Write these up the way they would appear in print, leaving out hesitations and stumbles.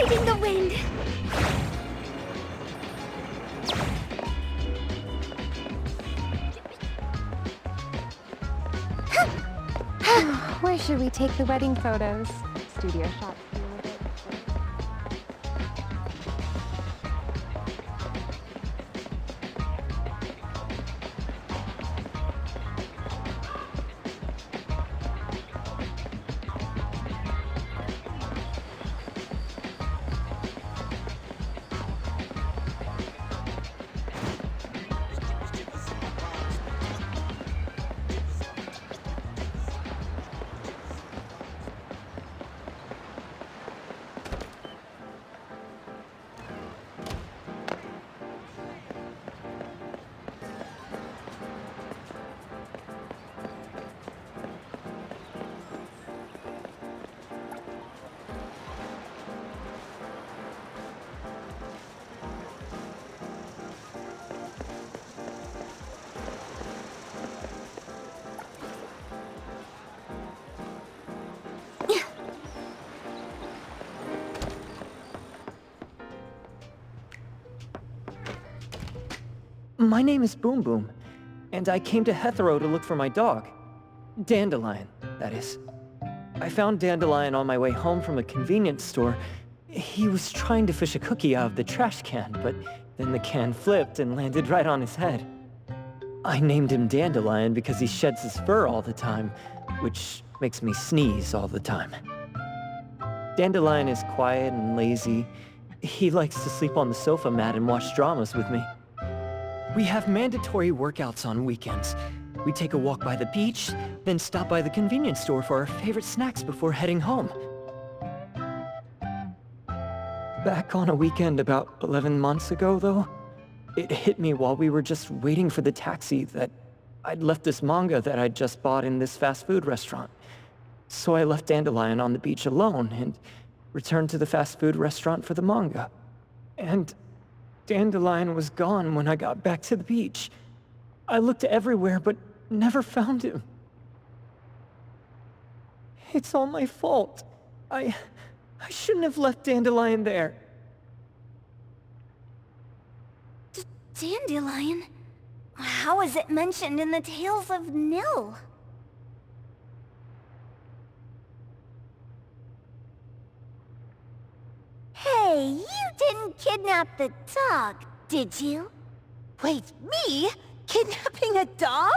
fighting the wind. Where should we take the wedding photos? Studio shot. My name is Boom Boom, and I came to Heathrow to look for my dog. Dandelion, that is. I found Dandelion on my way home from a convenience store. He was trying to fish a cookie out of the trash can, but then the can flipped and landed right on his head. I named him Dandelion because he sheds his fur all the time, which makes me sneeze all the time. Dandelion is quiet and lazy. He likes to sleep on the sofa mat and watch dramas with me. We have mandatory workouts on weekends. We take a walk by the beach, then stop by the convenience store for our favorite snacks before heading home. Back on a weekend about 11 months ago, though, it hit me while we were just waiting for the taxi that I'd left this manga that I'd just bought in this fast food restaurant. So I left Dandelion on the beach alone and returned to the fast food restaurant for the manga. And Dandelion was gone when I got back to the beach. I looked everywhere, but never found him. It's all my fault. I shouldn't have left Dandelion there. Dandelion? How is it mentioned in the Tales of Nil? Hey, you didn't kidnap the dog, did you? Wait, me? Kidnapping a dog?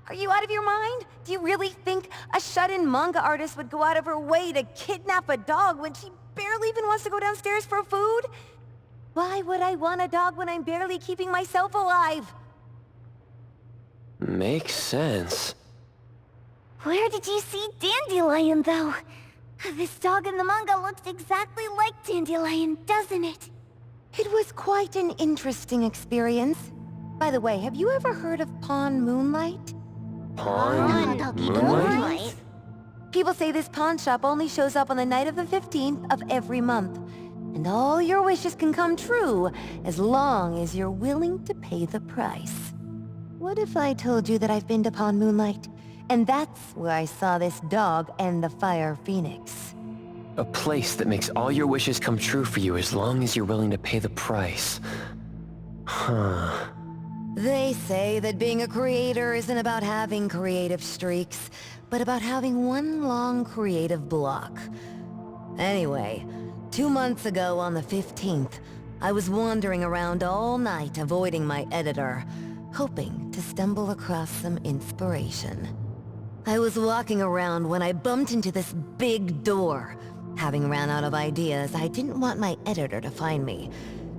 Are you out of your mind? Do you really think a shut-in manga artist would go out of her way to kidnap a dog when she barely even wants to go downstairs for food? Why would I want a dog when I'm barely keeping myself alive? Makes sense. Where did you see Dandelion, though? This dog in the manga looks exactly like Dandelion, doesn't it? It was quite an interesting experience. By the way, have you ever heard of Pawn Moonlight? Pawn Moonlight? People say this pawn shop only shows up on the night of the 15th of every month. And all your wishes can come true, as long as you're willing to pay the price. What if I told you that I've been to Pawn Moonlight? And that's where I saw this dog and the Fire Phoenix. A place that makes all your wishes come true for you as long as you're willing to pay the price. Huh. They say that being a creator isn't about having creative streaks, but about having one long creative block. Anyway, 2 months ago on the 15th, I was wandering around all night avoiding my editor, hoping to stumble across some inspiration. I was walking around when I bumped into this big door. Having ran out of ideas, I didn't want my editor to find me.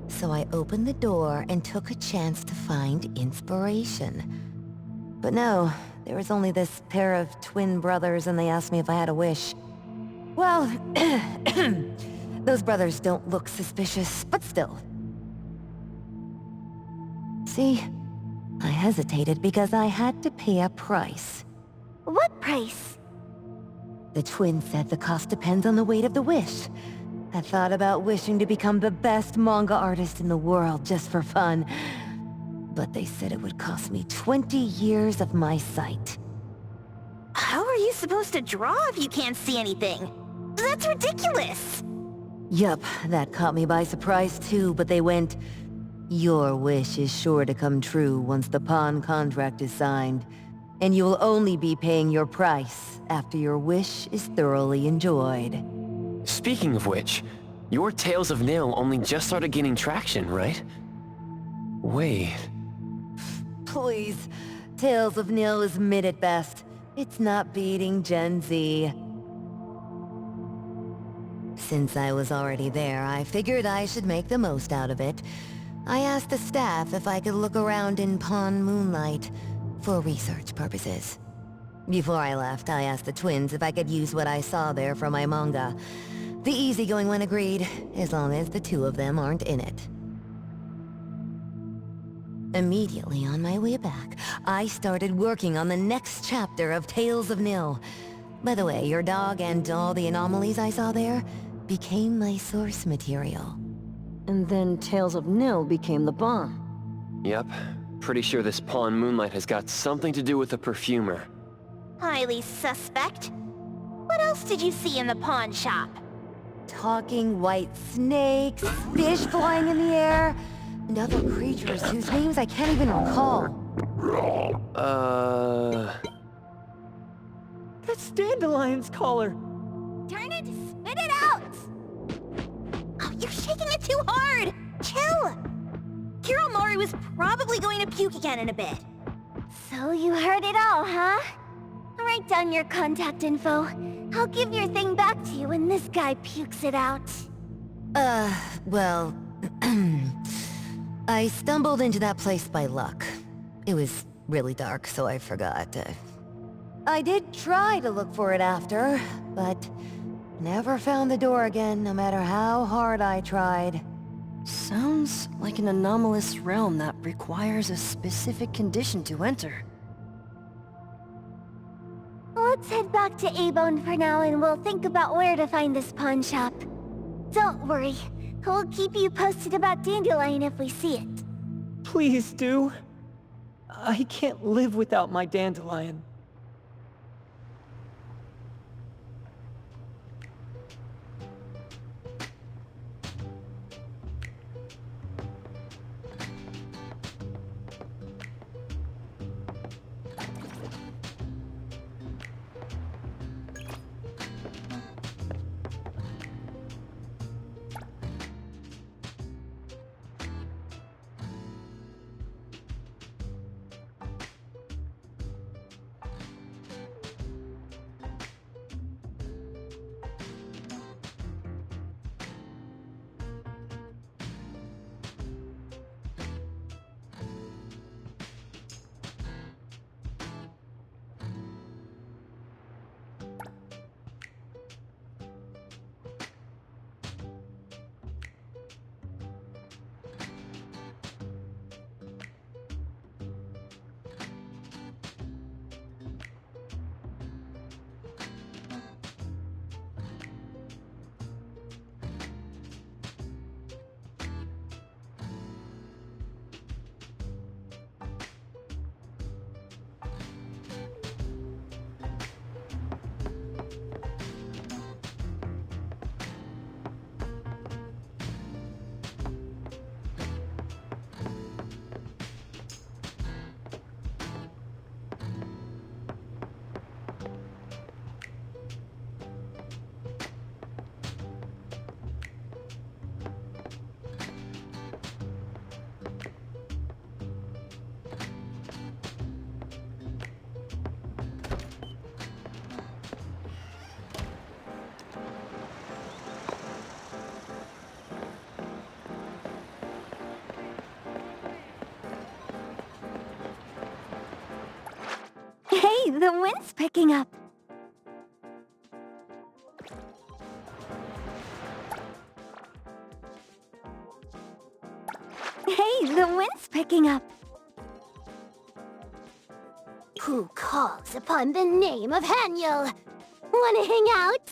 So I opened the door and took a chance to find inspiration. But no, there was only this pair of twin brothers and they asked me if I had a wish. Well, those brothers don't look suspicious, but still. See, I hesitated because I had to pay a price. What price? The twins said the cost depends on the weight of the wish. I thought about wishing to become the best manga artist in the world just for fun. But they said it would cost me 20 years of my sight. How are you supposed to draw if you can't see anything? That's ridiculous! Yup, that caught me by surprise too, but they went, "Your wish is sure to come true once the pawn contract is signed, and you will only be paying your price after your wish is thoroughly enjoyed." Speaking of which, your Tales of Nil only just started gaining traction, right? Wait... Please, Tales of Nil is mid at best. It's not beating Gen Z. Since I was already there, I figured I should make the most out of it. I asked the staff if I could look around in Pawn Moonlight for research purposes. Before I left, I asked the twins if I could use what I saw there for my manga. The easygoing one agreed, as long as the two of them aren't in it. Immediately on my way back, I started working on the next chapter of Tales of Nil. By the way, your dog and all the anomalies I saw there became my source material. And then Tales of Nil became the bomb. Yep. Pretty sure this Pawn Moonlight has got something to do with the perfumer. Highly suspect. What else did you see in the pawn shop? Talking white snakes, fish flying in the air, and other creatures whose names I can't even recall. That's Dandelion's collar. Turn it, spit it out! Oh, you're shaking it too hard! Chill! Kiromori was probably going to puke again in a bit. So you heard it all, huh? Write down your contact info. I'll give your thing back to you when this guy pukes it out. Well... I stumbled into that place by luck. It was really dark, so I forgot. I did try to look for it after, but never found the door again, no matter how hard I tried. Sounds like an anomalous realm that requires a specific condition to enter. Let's head back to A-Bone for now and we'll think about where to find this pawn shop. Don't worry, we'll keep you posted about Dandelion if we see it. Please do. I can't live without my Dandelion. Hey, the wind's picking up. Hey, the wind's picking up. Who calls upon the name of Haniel? Wanna hang out?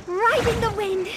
Riding the wind.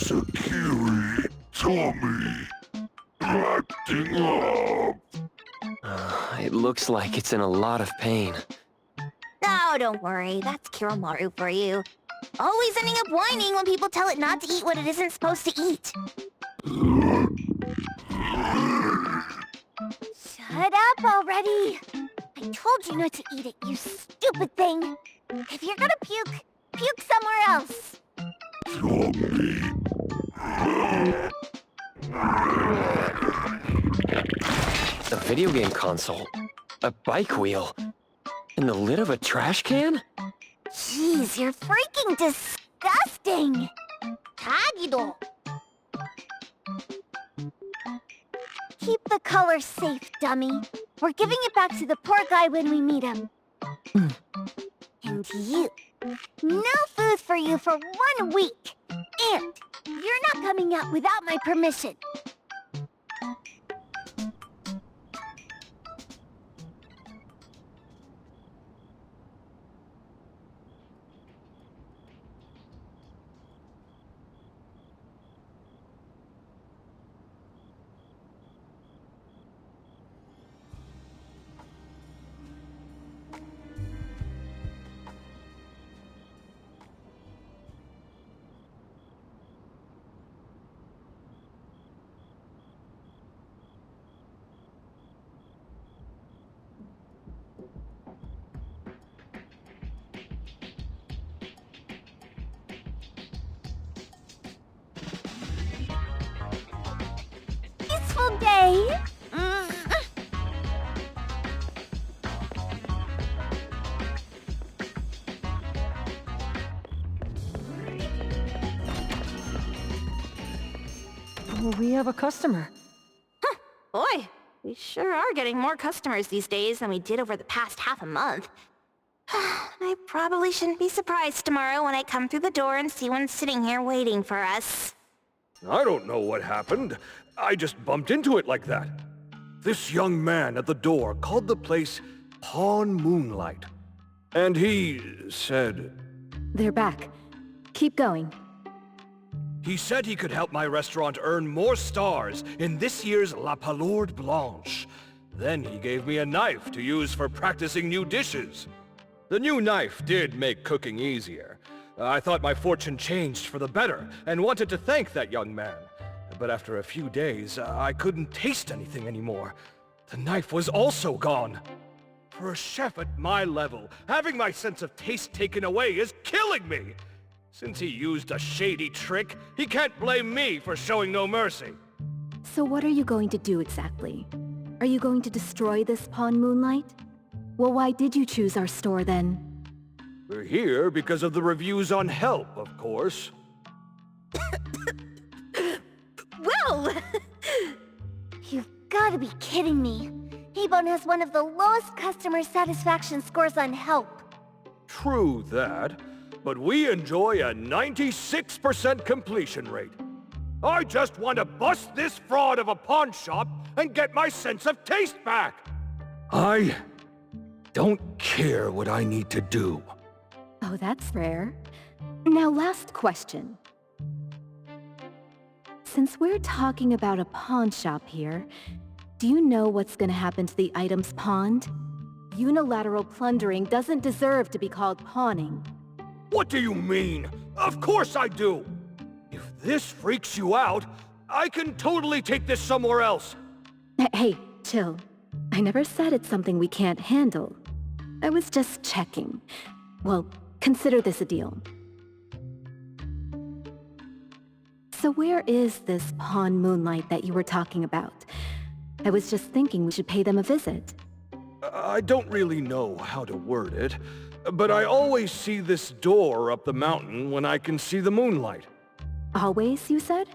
Sakiri, Tommy, acting up. It looks like it's in a lot of pain. Oh, don't worry. That's Kiromaru for you. Always ending up whining when people tell it not to eat what it isn't supposed to eat. Shut up already! I told you not to eat it, you stupid thing! If you're gonna puke, puke somewhere else! Tommy. A video game console, a bike wheel, and the lid of a trash can? Jeez, you're freaking disgusting! Tagido! Keep the color safe, dummy. We're giving it back to the poor guy when we meet him. And you. No food for you for 1 week. And you're not coming out without my permission. Peaceful day. We have a customer. Boy, we sure are getting more customers these days than we did over the past half a month. I probably shouldn't be surprised tomorrow when I come through the door and see one sitting here waiting for us. I don't know what happened. I just bumped into it like that. This young man at the door called the place Pawn Moonlight. And he said... They're back. Keep going. He said he could help my restaurant earn more stars in this year's La Palourde Blanche. Then he gave me a knife to use for practicing new dishes. The new knife did make cooking easier. I thought my fortune changed for the better and wanted to thank that young man. But after a few days, I couldn't taste anything anymore. The knife was also gone. For a chef at my level, having my sense of taste taken away is killing me. Since he used a shady trick, he can't blame me for showing no mercy. So what are you going to do exactly? Are you going to destroy this pawn, Moonlight? Well, why did you choose our store then? We're here because of the reviews on Help, of course. Well! You've gotta be kidding me. T-Bone has one of the lowest customer satisfaction scores on Help. True that, but we enjoy a 96% completion rate. I just want to bust this fraud of a pawn shop and get my sense of taste back. I don't care what I need to do. Oh, that's rare. Now, last question. Since we're talking about a pawn shop here, do you know what's gonna happen to the items pawned? Unilateral plundering doesn't deserve to be called pawning. What do you mean? Of course I do! If this freaks you out, I can totally take this somewhere else. Hey, chill. I never said it's something we can't handle. I was just checking. Well, consider this a deal. So where is this Pawn Moonlight that you were talking about? I was just thinking we should pay them a visit. I don't really know how to word it, but I always see this door up the mountain when I can see the moonlight. Always, you said?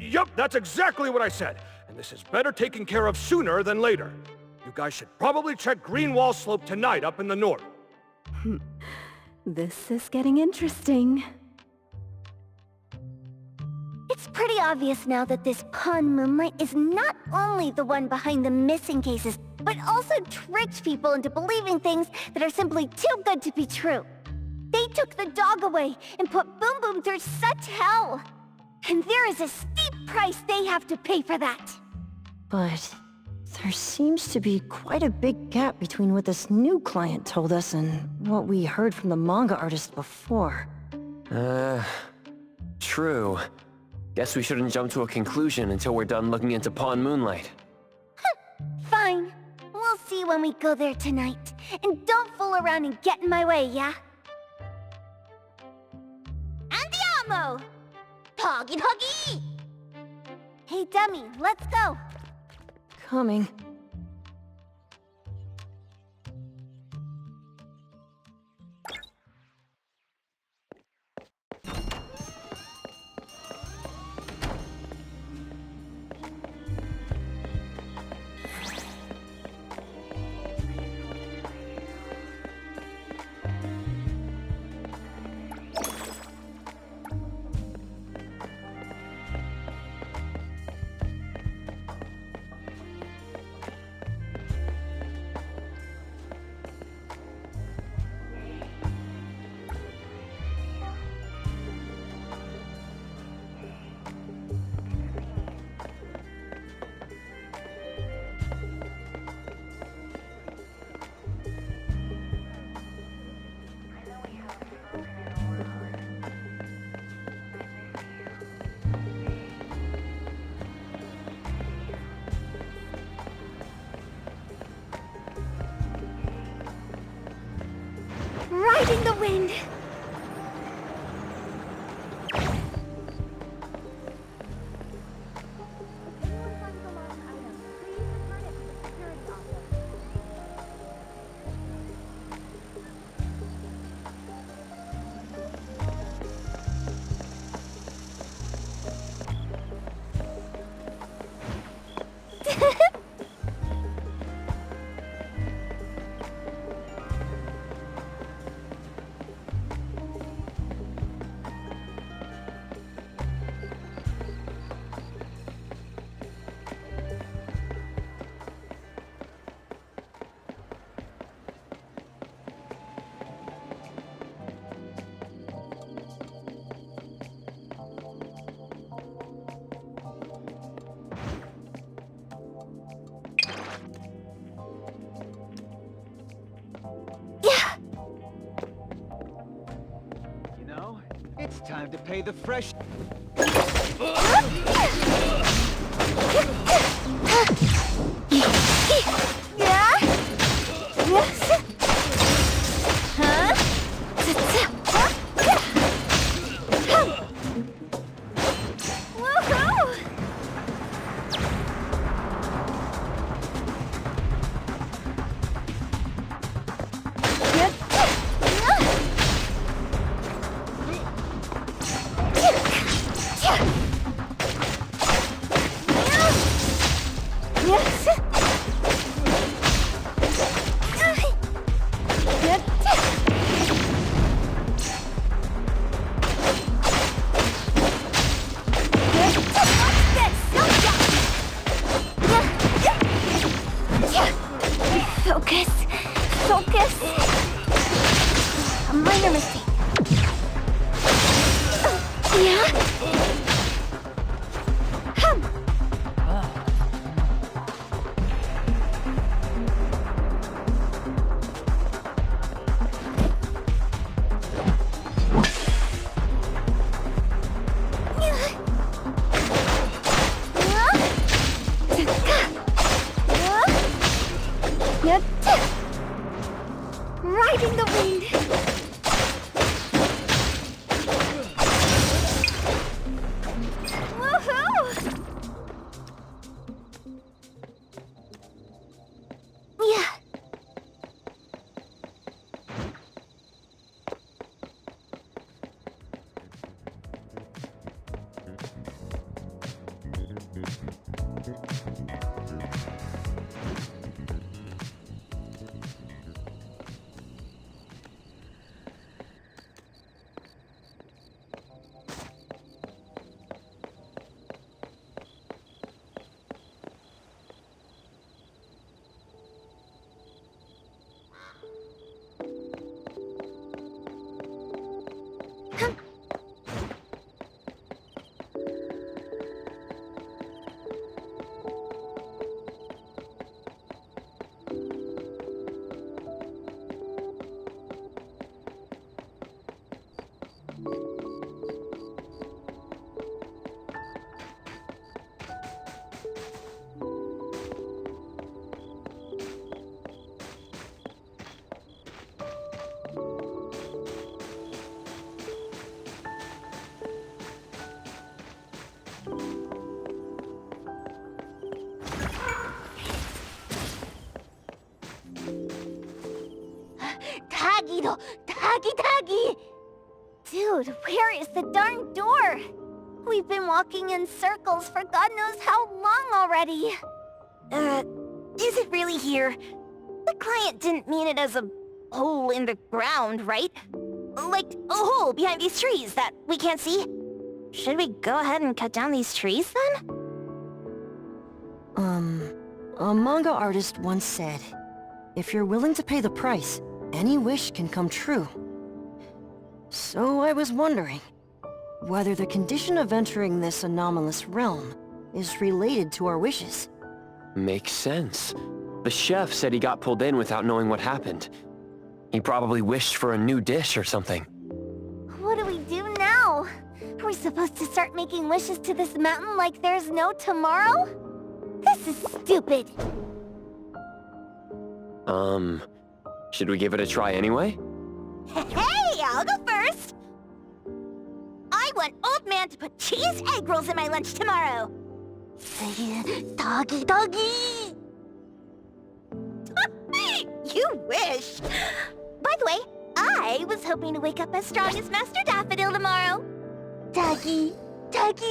Yup, that's exactly what I said. And this is better taken care of sooner than later. You guys should probably check Greenwall Slope tonight up in the north. This is getting interesting. It's pretty obvious now that this Pawn Moonlight is not only the one behind the missing cases, but also tricked people into believing things that are simply too good to be true. They took the dog away and put Boom Boom through such hell. And there is a steep price they have to pay for that. But there seems to be quite a big gap between what this new client told us and what we heard from the manga artist before. True. Guess we shouldn't jump to a conclusion until we're done looking into Pawn Moonlight. Fine. We'll see when we go there tonight. And don't fool around and get in my way, yeah? Andiamo! Huggy huggy! Hey, dummy, let's go. Coming. Riding the wind. It's time to pay the fresh... Yeah? Hum. Riding the wind. Woohoo! Yeah. Taggy! Dude, where is the darn door? We've been walking in circles for God knows how long already. Is it really here? The client didn't mean it as a hole in the ground, right? Like a hole behind these trees that we can't see? Should we go ahead and cut down these trees then? A manga artist once said, if you're willing to pay the price, any wish can come true. So I was wondering whether the condition of entering this anomalous realm is related to our wishes. Makes sense. The chef said he got pulled in without knowing what happened. He probably wished for a new dish or something. What do we do now? Are we supposed to start making wishes to this mountain like there's no tomorrow? This is stupid. Should we give it a try anyway? Hey, I'll go first. I want Old Man to put cheese egg rolls in my lunch tomorrow. Doggy. You wish. By the way, I was hoping to wake up as strong as Master Daffodil tomorrow. Doggy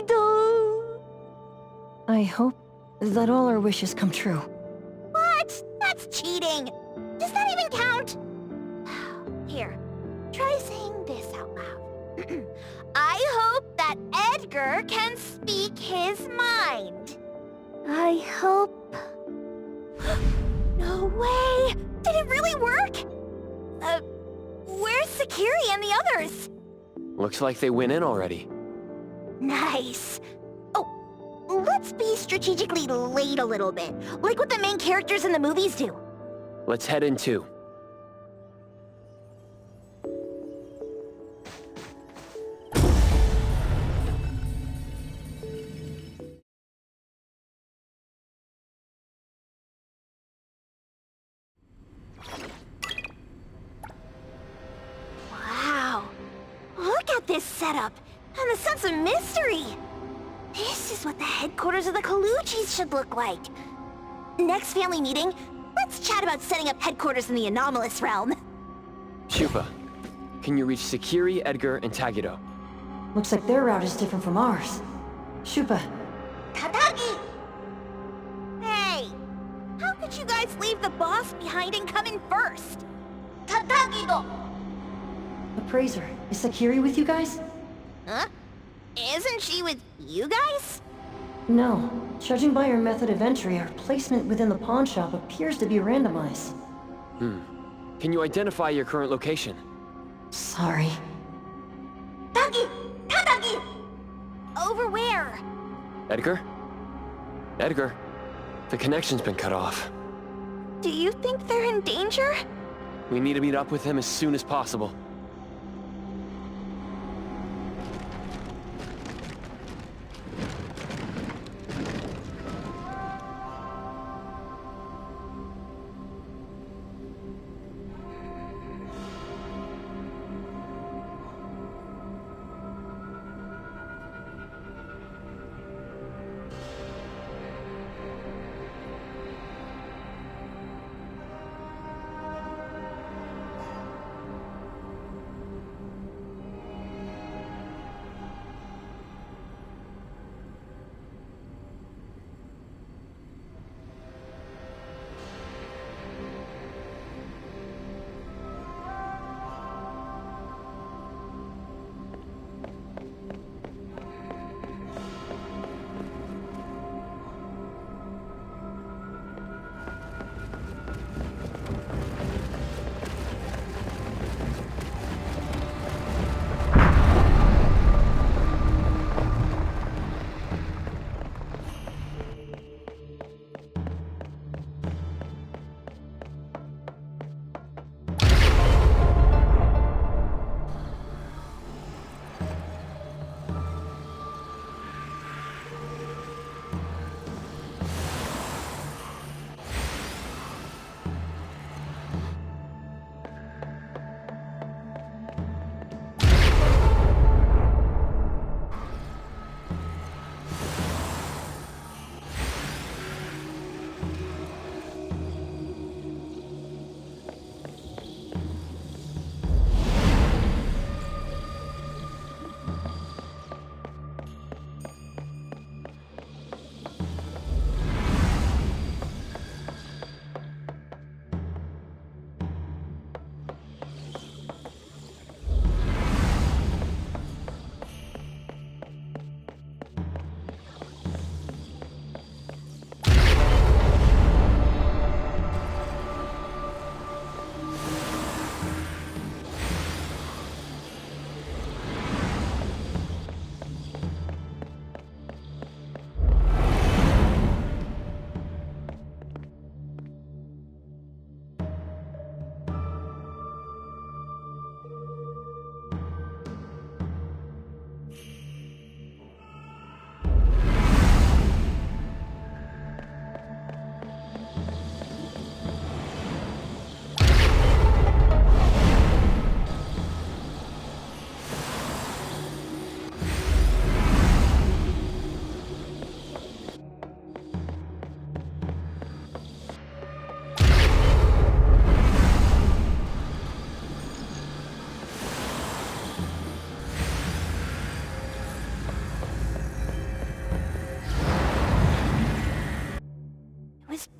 do. I hope that all our wishes come true. What? That's cheating. Does that even count? Here, try saying this out loud. I hope that Edgar can speak his mind. I hope... No way! Did it really work? Where's Sakiri and the others? Looks like they went in already. Nice. Oh, let's be strategically late a little bit, like what the main characters in the movies do. Let's head in too. Wow. Look at this setup, and the sense of mystery. This is what the headquarters of the Colucci's should look like. Next family meeting, let's chat about setting up headquarters in the anomalous realm. Shupa, can you reach Sakiri, Edgar, and Tagido? Looks like their route is different from ours. Shupa. Tadagi! Hey! How could you guys leave the boss behind and come in first? Tadagi-do! Appraiser, is Sakiri with you guys? Huh? Isn't she with you guys? No. Judging by her method of entry, our placement within the pawn shop appears to be randomized. Can you identify your current location? Sorry. Tadagi! over where? Edgar? Edgar, the connection's been cut off. Do you think they're in danger? We need to meet up with him as soon as possible.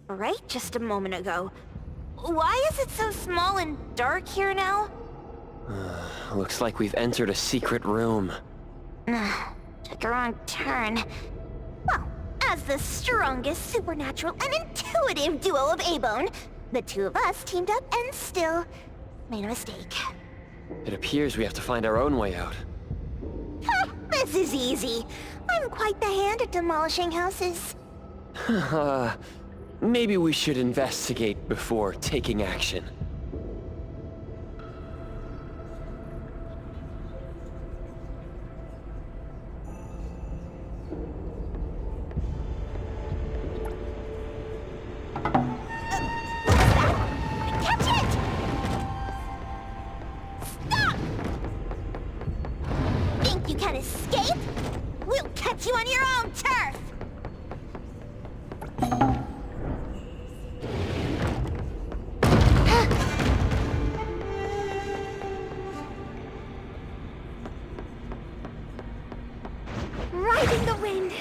Bright just a moment ago. Why is it so small and dark here now? Looks like we've entered a secret room. Took a wrong turn. Well, as the strongest supernatural and intuitive duo of A-Bone, the two of us teamed up and still made a mistake. It appears we have to find our own way out. This is easy. I'm quite the hand at demolishing houses. Maybe we should investigate before taking action. Catch it! Stop! Think you can escape? We'll catch you on your own turf! Right in the wind.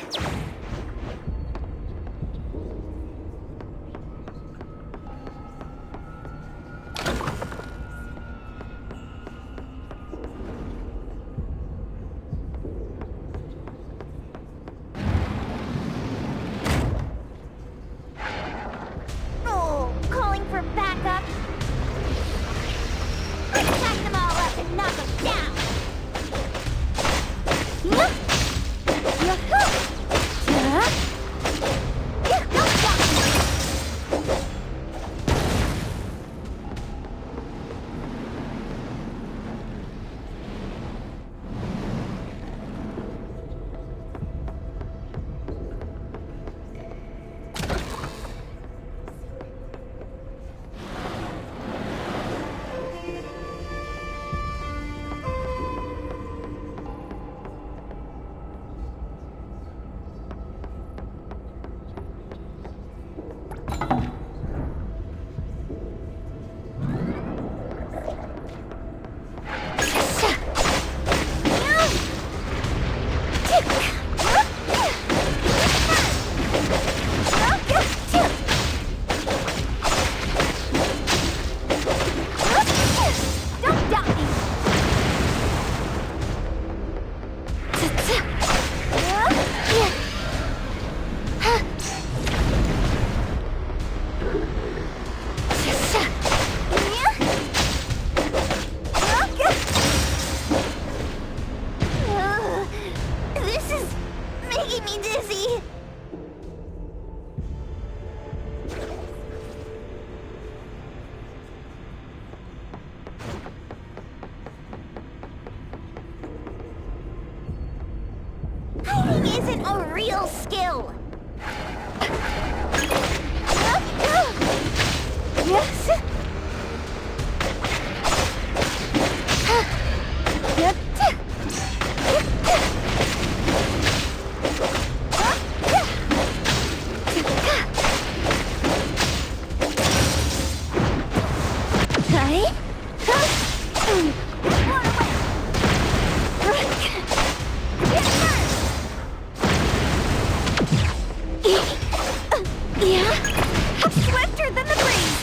Oh, calling for backup. Let's pack them all up and knock them down. Look! isn't a real skill. Yes. Swifter than the breeze.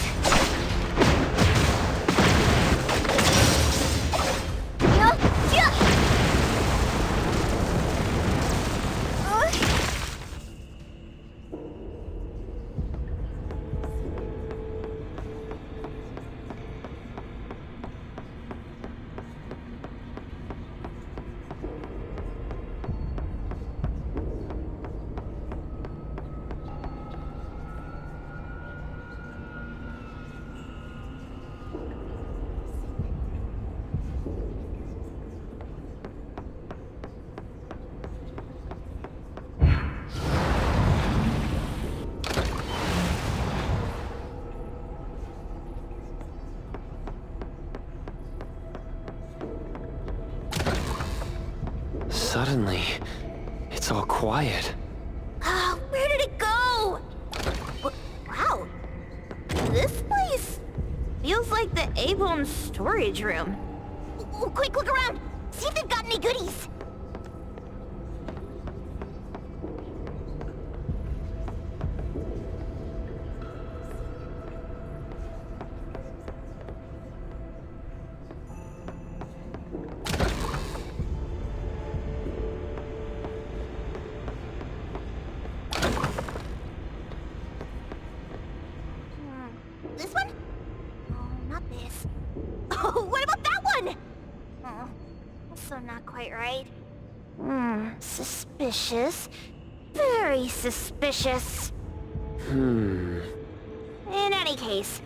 Suddenly, it's all quiet. Oh, where did it go? Wow. This place feels like the A-Bone storage room. Quick, look around. See if they've got any goodies. This one? Oh, not this. Oh, what about that one? Oh, also not quite right. Suspicious. Very suspicious. In any case,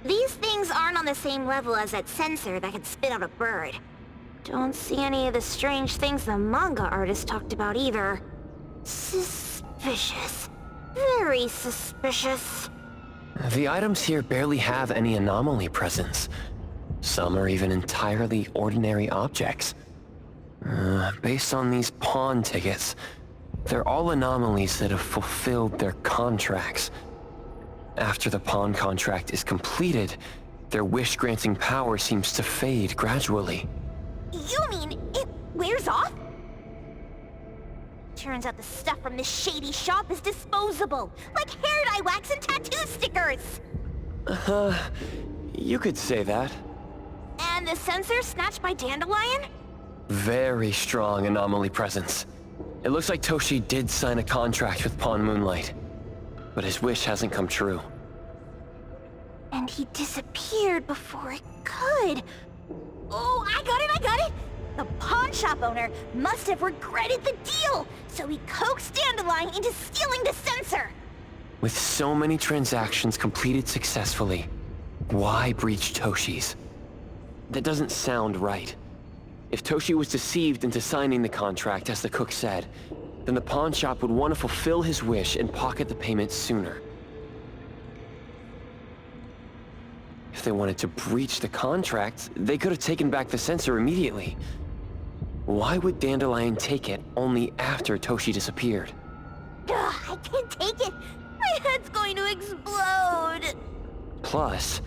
these things aren't on the same level as that sensor that could spit out a bird. Don't see any of the strange things the manga artist talked about either. Suspicious. Very suspicious. The items here barely have any anomaly presence. Some are even entirely ordinary objects. Based on these pawn tickets, they're all anomalies that have fulfilled their contracts. After the pawn contract is completed, their wish-granting power seems to fade gradually. You mean it wears off? Turns out the stuff from this shady shop is disposable, like hair dye wax and tattoo stickers! You could say that. And the sensor snatched by Dandelion? Very strong anomaly presence. It looks like Toshi did sign a contract with Pawn Moonlight, but his wish hasn't come true. And he disappeared before it could. Oh, I got it! The pawn shop owner must have regretted the deal, so he coaxed Dandelion into stealing the sensor. With so many transactions completed successfully, why breach Toshi's? That doesn't sound right. If Toshi was deceived into signing the contract, as the cook said, then the pawn shop would want to fulfill his wish and pocket the payment sooner. If they wanted to breach the contract, they could have taken back the sensor immediately. Why would Dandelion take it only after Toshi disappeared? I can't take it. My head's going to explode. Plus,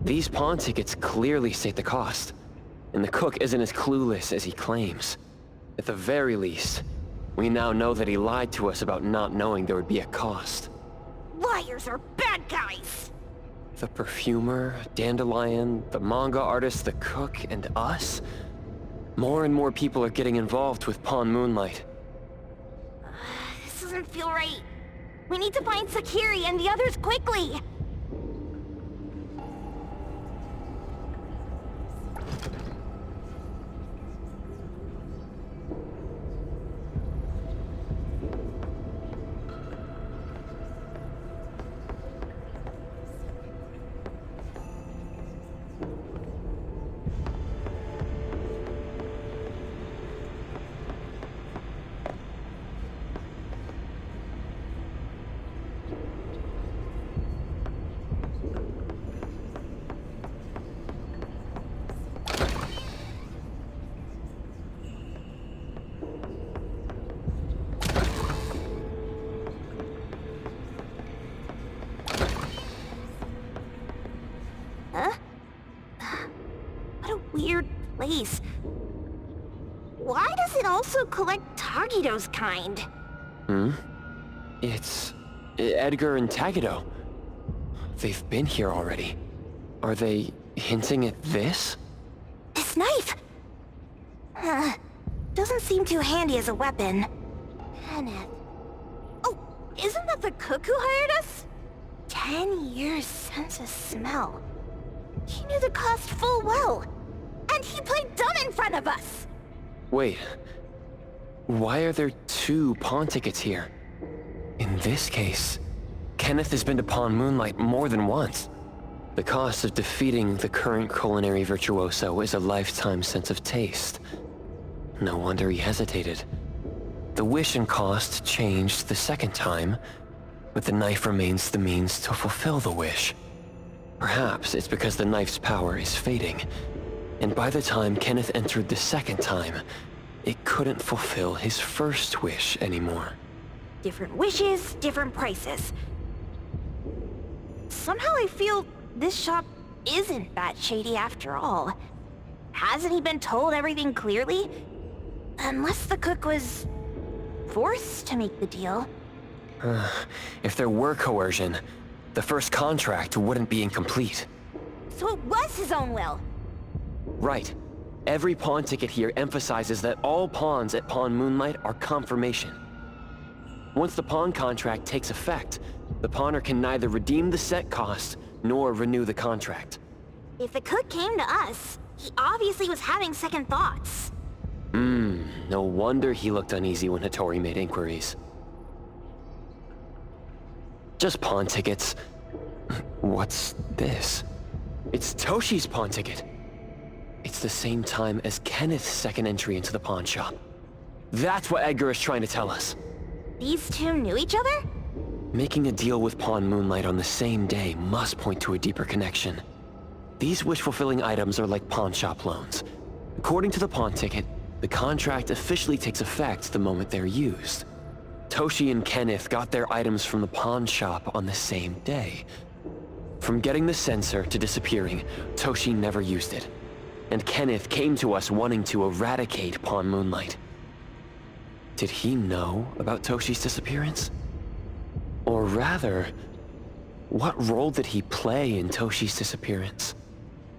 these pawn tickets clearly state the cost, and the cook isn't as clueless as he claims. At the very least, we now know that he lied to us about not knowing there would be a cost. Liars are bad guys. The perfumer, Dandelion, the manga artist, the cook, and us? More and more people are getting involved with Pawn Moonlight. This doesn't feel right. We need to find Sakiri and the others quickly. place. Why does it also collect Tagido's kind? It's Edgar and Tagido. They've been here already. Are they hinting at this? This knife! Doesn't seem too handy as a weapon. Kenneth. Oh, isn't that the cook who hired us? 10 years sense of smell. He knew the cost full well. And he played dumb in front of us! Wait. Why are there 2 pawn tickets here? In this case, Kenneth has been to Pawn Moonlight more than once. The cost of defeating the current culinary virtuoso is a lifetime sense of taste. No wonder he hesitated. The wish and cost changed the second time, but the knife remains the means to fulfill the wish. Perhaps it's because the knife's power is fading, and by the time Kenneth entered the second time, it couldn't fulfill his first wish anymore. Different wishes, different prices. Somehow I feel this shop isn't that shady after all. Hasn't he been told everything clearly? Unless the cook was forced to make the deal. If there were coercion, the first contract wouldn't be incomplete. So it was his own will. Right. Every pawn ticket here emphasizes that all pawns at Pawn Moonlight are confirmation. Once the pawn contract takes effect, the pawner can neither redeem the set cost nor renew the contract. If the cook came to us, he obviously was having second thoughts. No wonder he looked uneasy when Hattori made inquiries. Just pawn tickets. What's this? It's Toshi's pawn ticket. It's the same time as Kenneth's second entry into the pawn shop. That's what Edgar is trying to tell us. These 2 knew each other? Making a deal with Pawn Moonlight on the same day must point to a deeper connection. These wish-fulfilling items are like pawn shop loans. According to the pawn ticket, the contract officially takes effect the moment they're used. Toshi and Kenneth got their items from the pawn shop on the same day. From getting the sensor to disappearing, Toshi never used it. And Kenneth came to us wanting to eradicate Pawn Moonlight. Did he know about Toshi's disappearance? Or rather, what role did he play in Toshi's disappearance?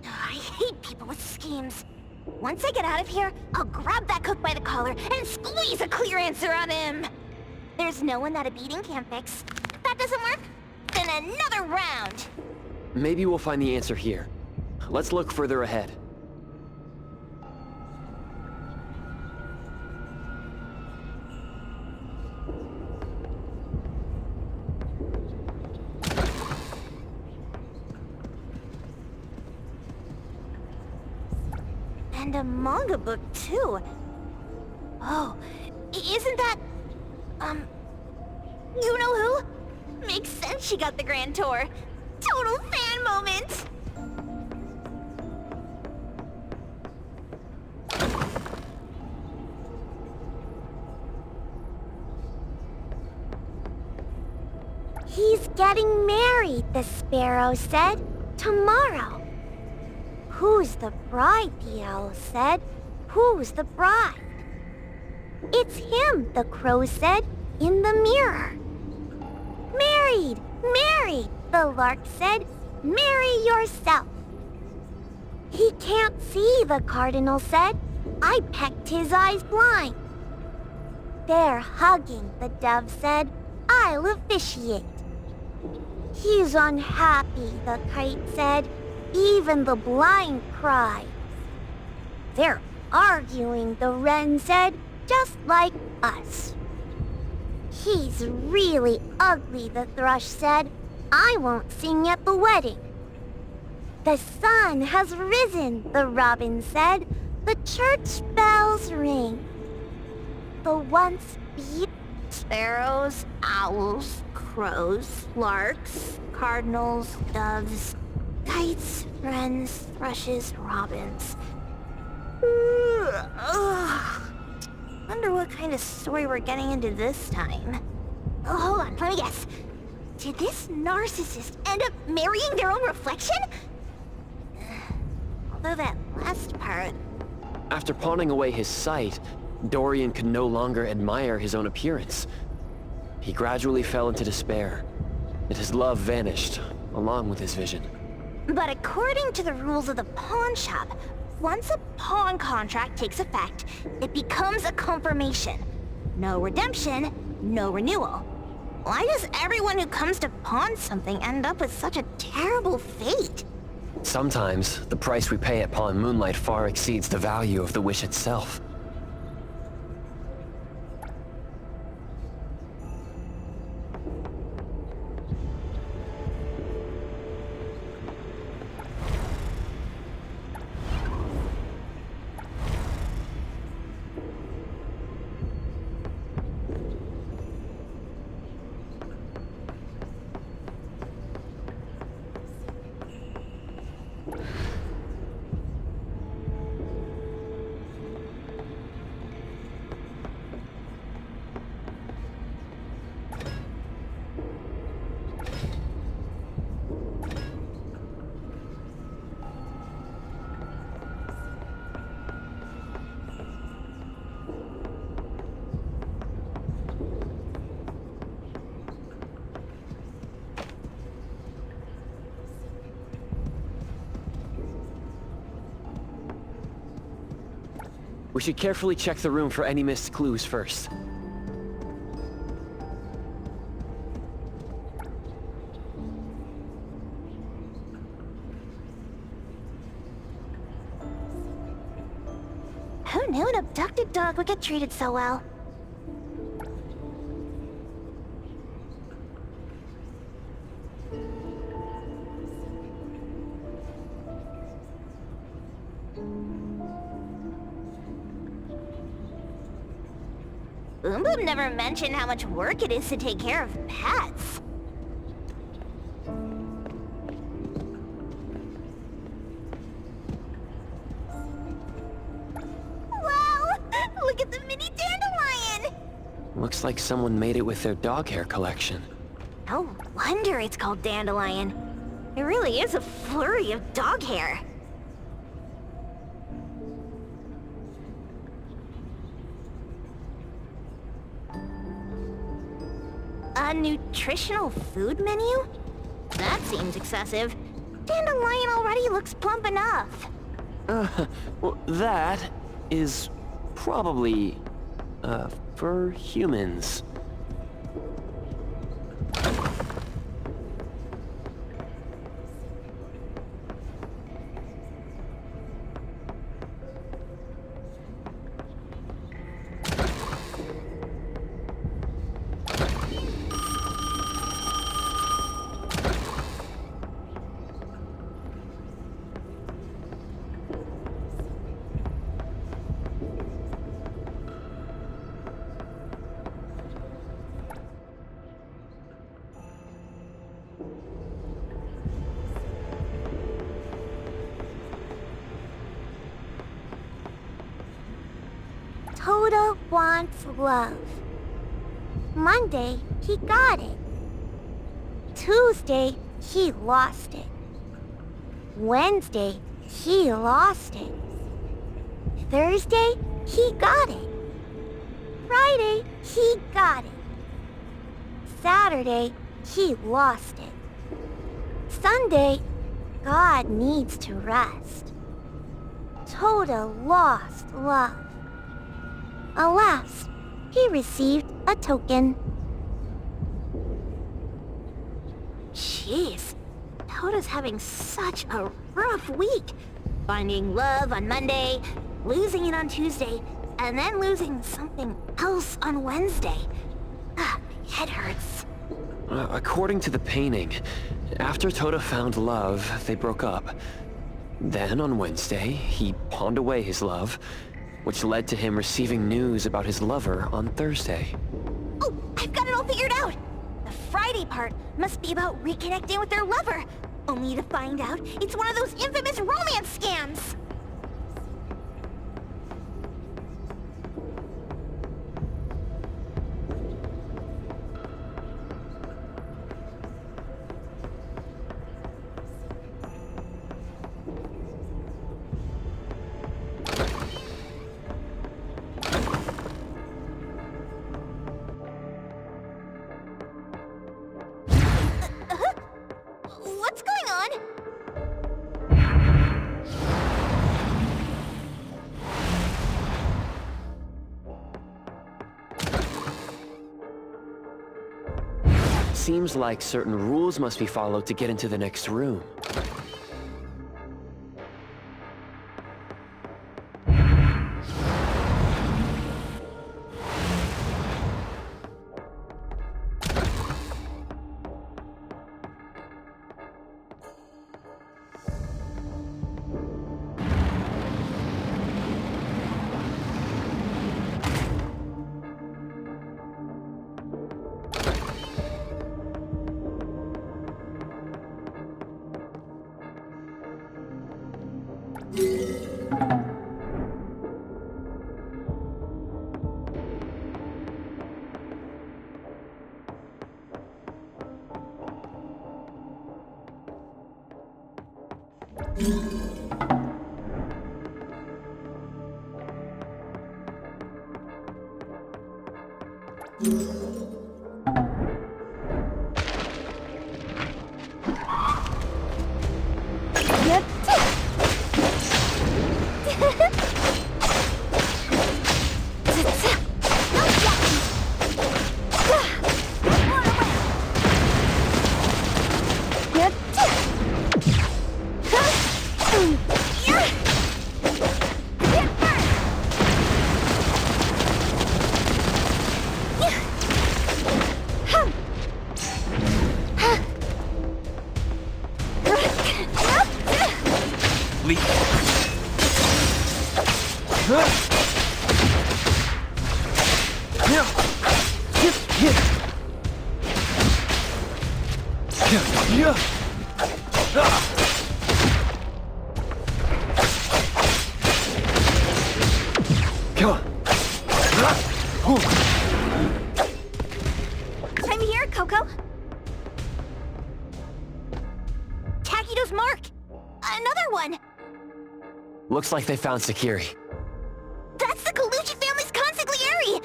I hate people with schemes. Once I get out of here, I'll grab that cook by the collar and squeeze a clear answer on him. There's no one that a beating can't fix. If that doesn't work, then another round. Maybe we'll find the answer here. Let's look further ahead. And a manga book, too. Oh, isn't that... you know who? Makes sense she got the grand tour. Total fan moment! He's getting married, the sparrow said. Tomorrow. Who's the bride, the owl said. Who's the bride? It's him, the crow said, in the mirror. Married, married, the lark said. Marry yourself. He can't see, the cardinal said. I pecked his eyes blind. They're hugging, the dove said. I'll officiate. He's unhappy, the kite said. Even the blind cried. They're arguing, the wren said, just like us. He's really ugly, the thrush said. I won't sing at the wedding. The sun has risen, the robin said. The church bells ring. The once beautiful sparrows, owls, crows, larks, cardinals, doves, kites, wrens, thrushes, robins. Wonder what kind of story we're getting into this time. Oh, hold on, let me guess. Did this narcissist end up marrying their own reflection? Although that last part After pawning away his sight, Dorian could no longer admire his own appearance. He gradually fell into despair, and his love vanished, along with his vision. But according to the rules of the pawn shop, once a pawn contract takes effect, it becomes a confirmation. No redemption, no renewal. Why does everyone who comes to pawn something end up with such a terrible fate? Sometimes, the price we pay at Pawn Moonlight far exceeds the value of the wish itself. We should carefully check the room for any missed clues first. Who knew an abducted dog would get treated so well? Boom Boom never mentioned how much work it is to take care of pets. Wow! Look at the mini dandelion! Looks like someone made it with their dog hair collection. No wonder it's called dandelion. It really is a flurry of dog hair. A nutritional food menu? That seems excessive. Dandelion already looks plump enough. Well, that is probably, for humans. Toda wants love. Monday, he got it. Tuesday, he lost it. Wednesday, he lost it. Thursday, he got it. Friday, he got it. Saturday, he lost it. Sunday, God needs to rest. Toda lost love. Alas, he received a token. Jeez, Toda's having such a rough week. Finding love on Monday, losing it on Tuesday, and then losing something else on Wednesday. My head hurts. According to the painting, after Toda found love, they broke up. Then, on Wednesday, he pawned away his love, which led to him receiving news about his lover on Thursday. Oh, I've got it all figured out! The Friday part must be about reconnecting with their lover, only to find out it's one of those infamous romance scams! seems like certain rules must be followed to get into the next room. Time here, Coco. Takido's mark. Another one. Looks like they found Sakiri. That's the Colucci family's consigliere!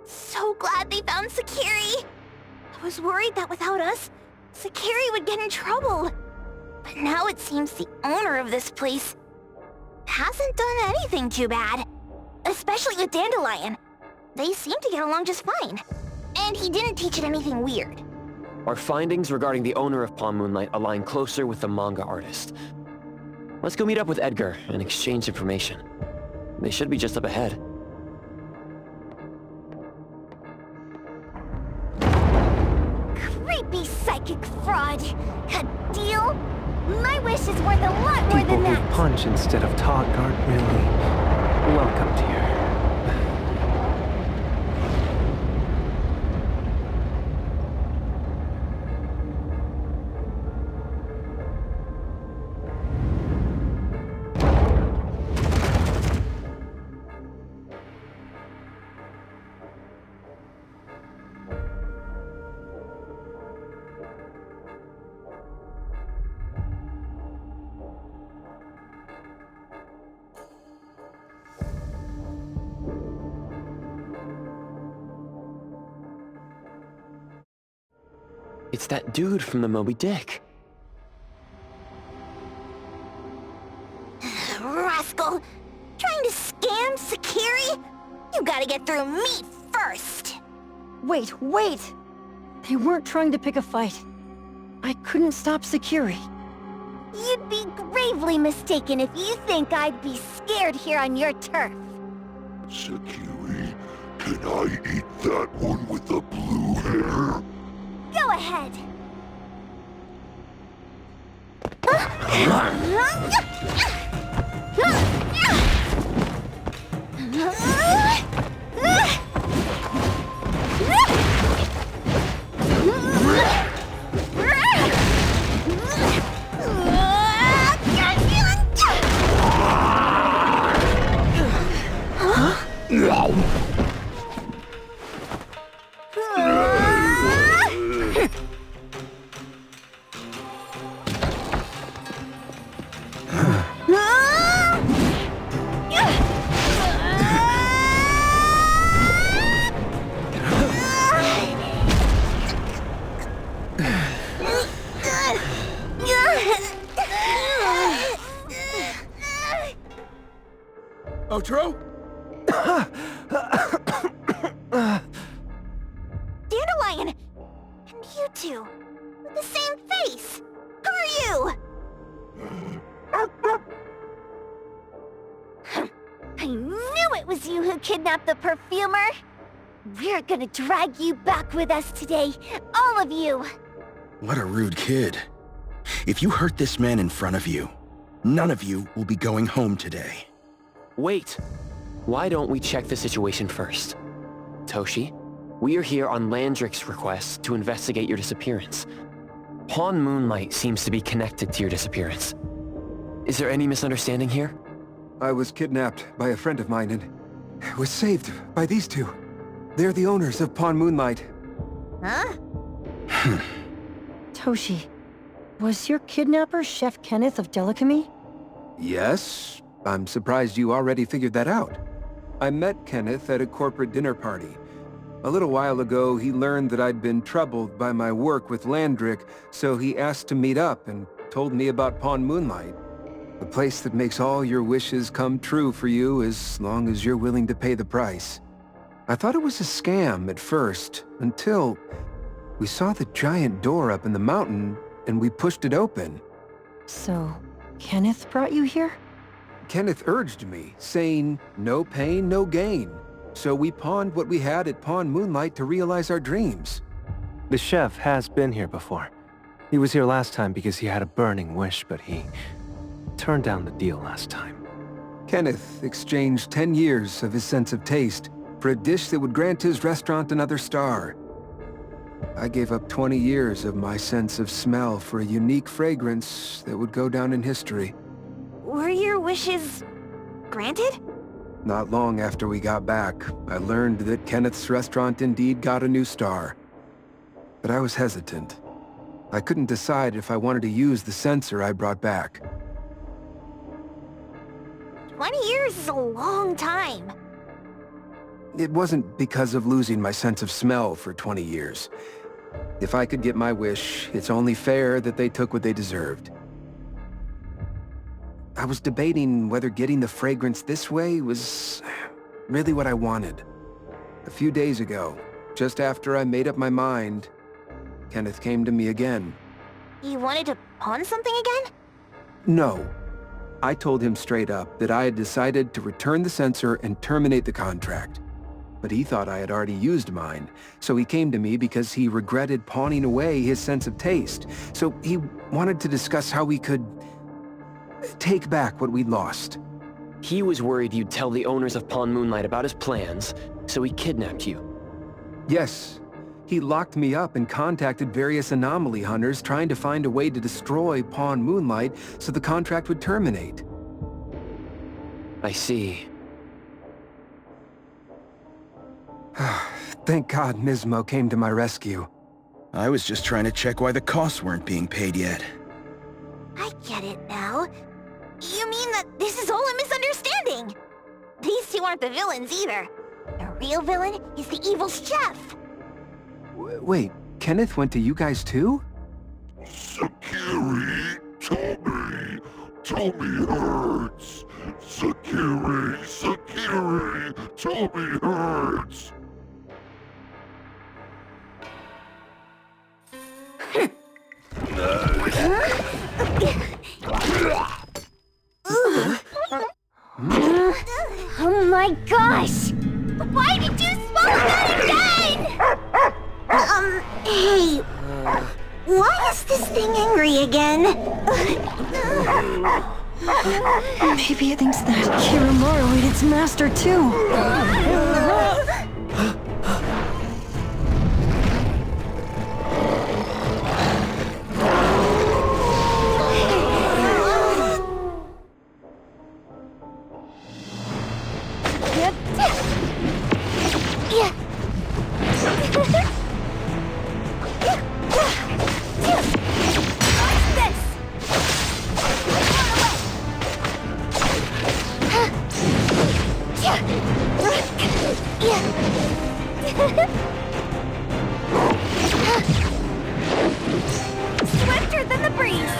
So glad they found Sakiri. I was worried that without us, Sakiri would get in trouble. But now it seems the owner of this place hasn't done anything too bad. Especially with Dandelion. They seem to get along just fine. And he didn't teach it anything weird. Our findings regarding the owner of Palm Moonlight align closer with the manga artist. Let's go meet up with Edgar and exchange information. They should be just up ahead. Creepy psychic fraud. A deal? My wish is worth a lot more People than who that. punch instead of talk aren't really welcomed here. It's that dude from the Moby Dick. Rascal! Trying to scam Sakiri? You gotta get through me first! Wait! They weren't trying to pick a fight. I couldn't stop Sakiri. You'd be gravely mistaken if you think I'd be scared here on your turf. Sakiri, can I eat that one with the blue hair? Go ahead! Outro? Dandelion! kidnapped the perfumer? We're gonna drag you back with us today, all of you! What a rude kid. If you hurt this man in front of you, none of you will be going home today. Wait! Why don't we check the situation first? Toshi, we are here on Landrick's request to investigate your disappearance. Pawn Moonlight seems to be connected to your disappearance. Is there any misunderstanding here? I was kidnapped by a friend of mine and was saved by these two. They're the owners of Pawn Moonlight. Huh? Toshi, was your kidnapper Chef Kenneth of Delicamy? Yes, I'm surprised you already figured that out. I met Kenneth at a corporate dinner party. A little while ago, he learned that I'd been troubled by my work with Landrick, so he asked to meet up and told me about Pawn Moonlight. A place that makes all your wishes come true for you as long as you're willing to pay the price. I thought it was a scam at first, until we saw the giant door up in the mountain and we pushed it open. So, Kenneth brought you here? Kenneth urged me, saying, no pain, no gain. So we pawned what we had at Pawn Moonlight to realize our dreams. The chef has been here before. He was here last time because he had a burning wish, but he turned down the deal last time. Kenneth exchanged 10 years of his sense of taste for a dish that would grant his restaurant another star. I gave up 20 years of my sense of smell for a unique fragrance that would go down in history. Were your wishes granted? Not long after we got back, I learned that Kenneth's restaurant indeed got a new star. But I was hesitant. I couldn't decide if I wanted to use the sensor I brought back. 20 years is a long time. It wasn't because of losing my sense of smell for 20 years. If I could get my wish, it's only fair that they took what they deserved. I was debating whether getting the fragrance this way was really what I wanted. A few days ago, just after I made up my mind, Kenneth came to me again. You wanted to pawn something again? No. I told him straight up that I had decided to return the sensor and terminate the contract. But he thought I had already used mine, so he came to me because he regretted pawning away his sense of taste. So he wanted to discuss how we could take back what we'd lost. He was worried you'd tell the owners of Pawn Moonlight about his plans, so he kidnapped you. Yes. He locked me up and contacted various anomaly hunters trying to find a way to destroy Pawn Moonlight so the contract would terminate. I see. Thank God Mismo came to my rescue. I was just trying to check why the costs weren't being paid yet. I get it now. You mean that this is all a misunderstanding? These two aren't the villains either. The real villain is the evil chef. Wait, Kenneth went to you guys too? Sakiri, Tommy hurts. Sakiri, Tommy hurts. Oh my gosh! Why did you swallow that again? Hey, why is this thing angry again? Maybe it thinks that Kiromaru ate its master too. Swifter than the breeze!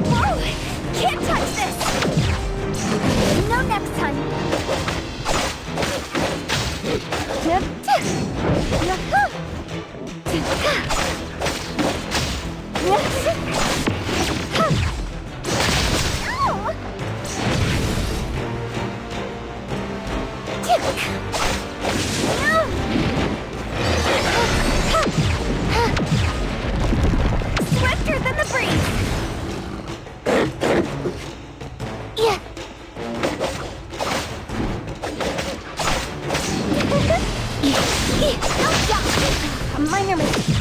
Whoa! Can't touch this! No next time! Swifter than the breeze! Yeah. A minor mistake.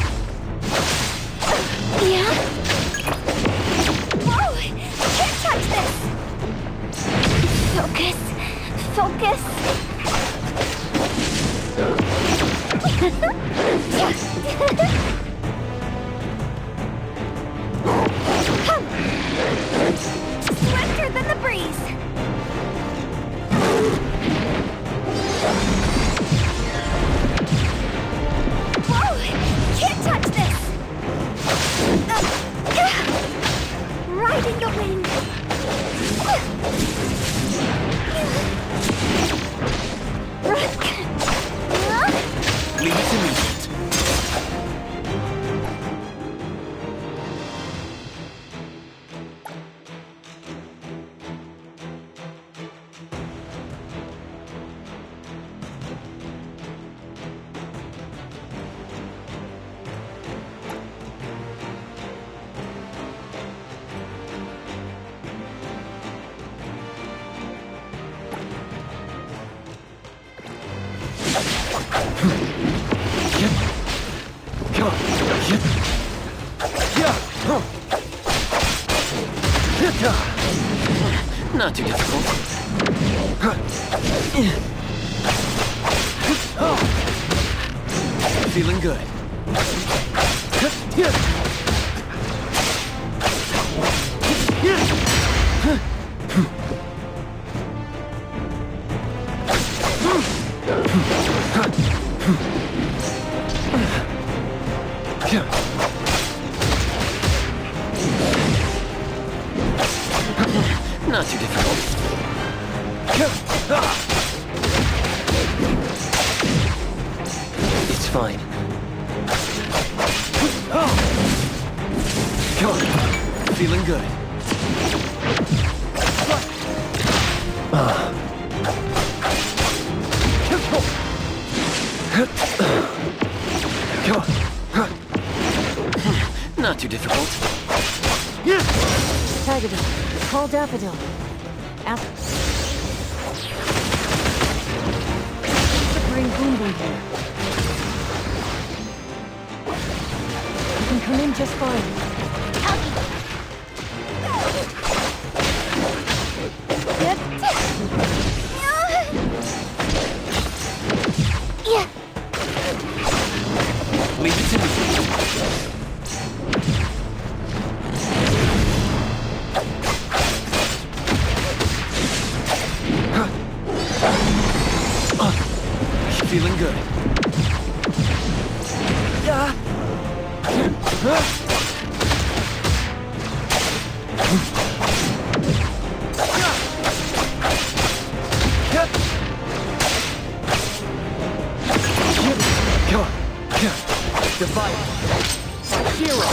Yeah? Whoa! Can't touch this! Focus. Focus. Swifter than the breeze! Whoa! Can't touch this! Riding the wind! Leave it to me. Not too difficult. Feeling good. Not too difficult. It's fine. Feeling good. Not too difficult. Tiger, call Daffodil. Ask... to bring Boom Boom here. You can come in just fine. Yeah. Leave it to me. Feeling good. Defiant. Hero.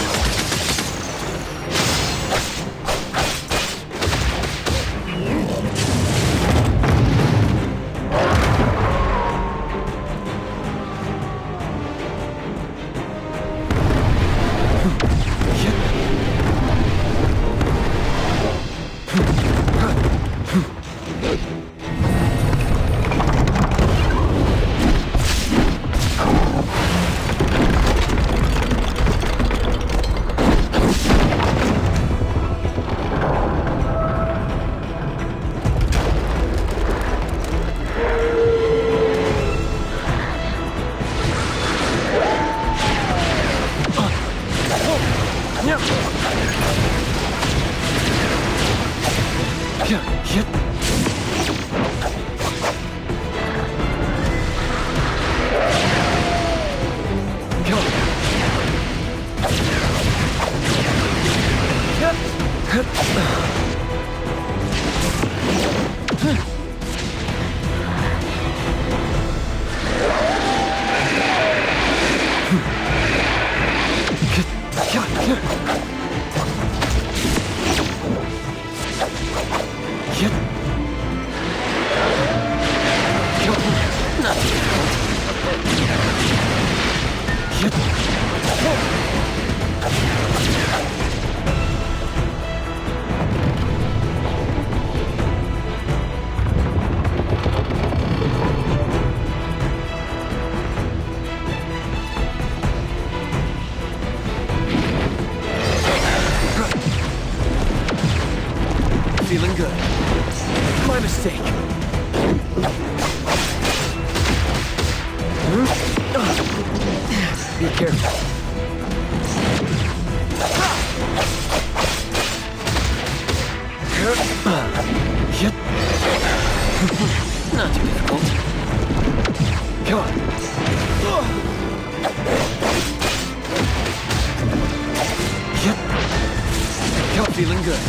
Feeling good. My mistake. Be careful. Not too difficult. Come on. Come on, feeling good.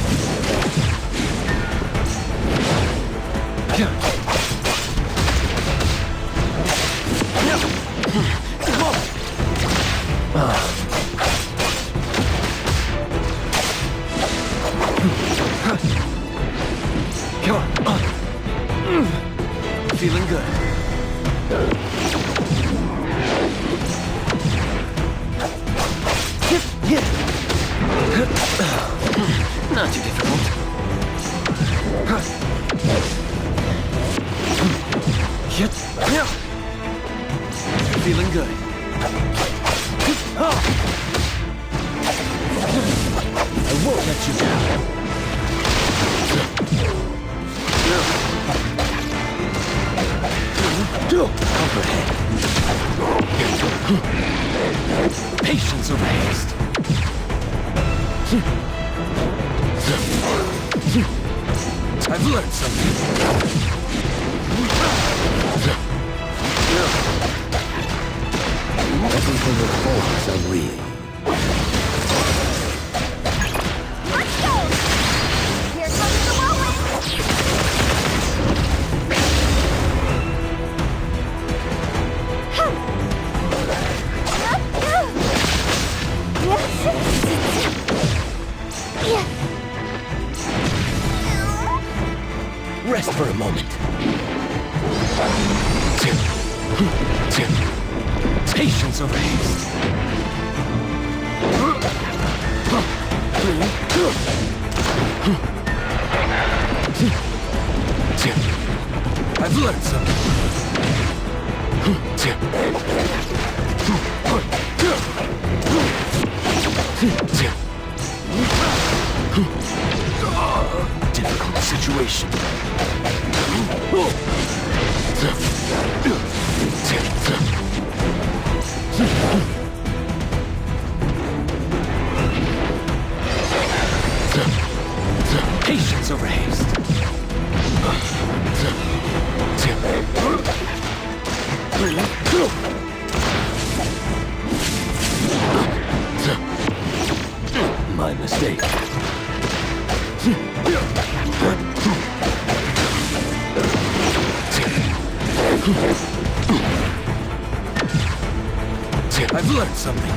Come on. Feeling good. Not too difficult. Feeling good. I won't let you down. Overhead. Patience over haste. I've learned something. Everything revolves unreal. Let's go! Here comes the whirlwind! Rest for a moment. Patience over haste. I've learned something. Difficult situation. Patience over haste. My mistake. I've learned something.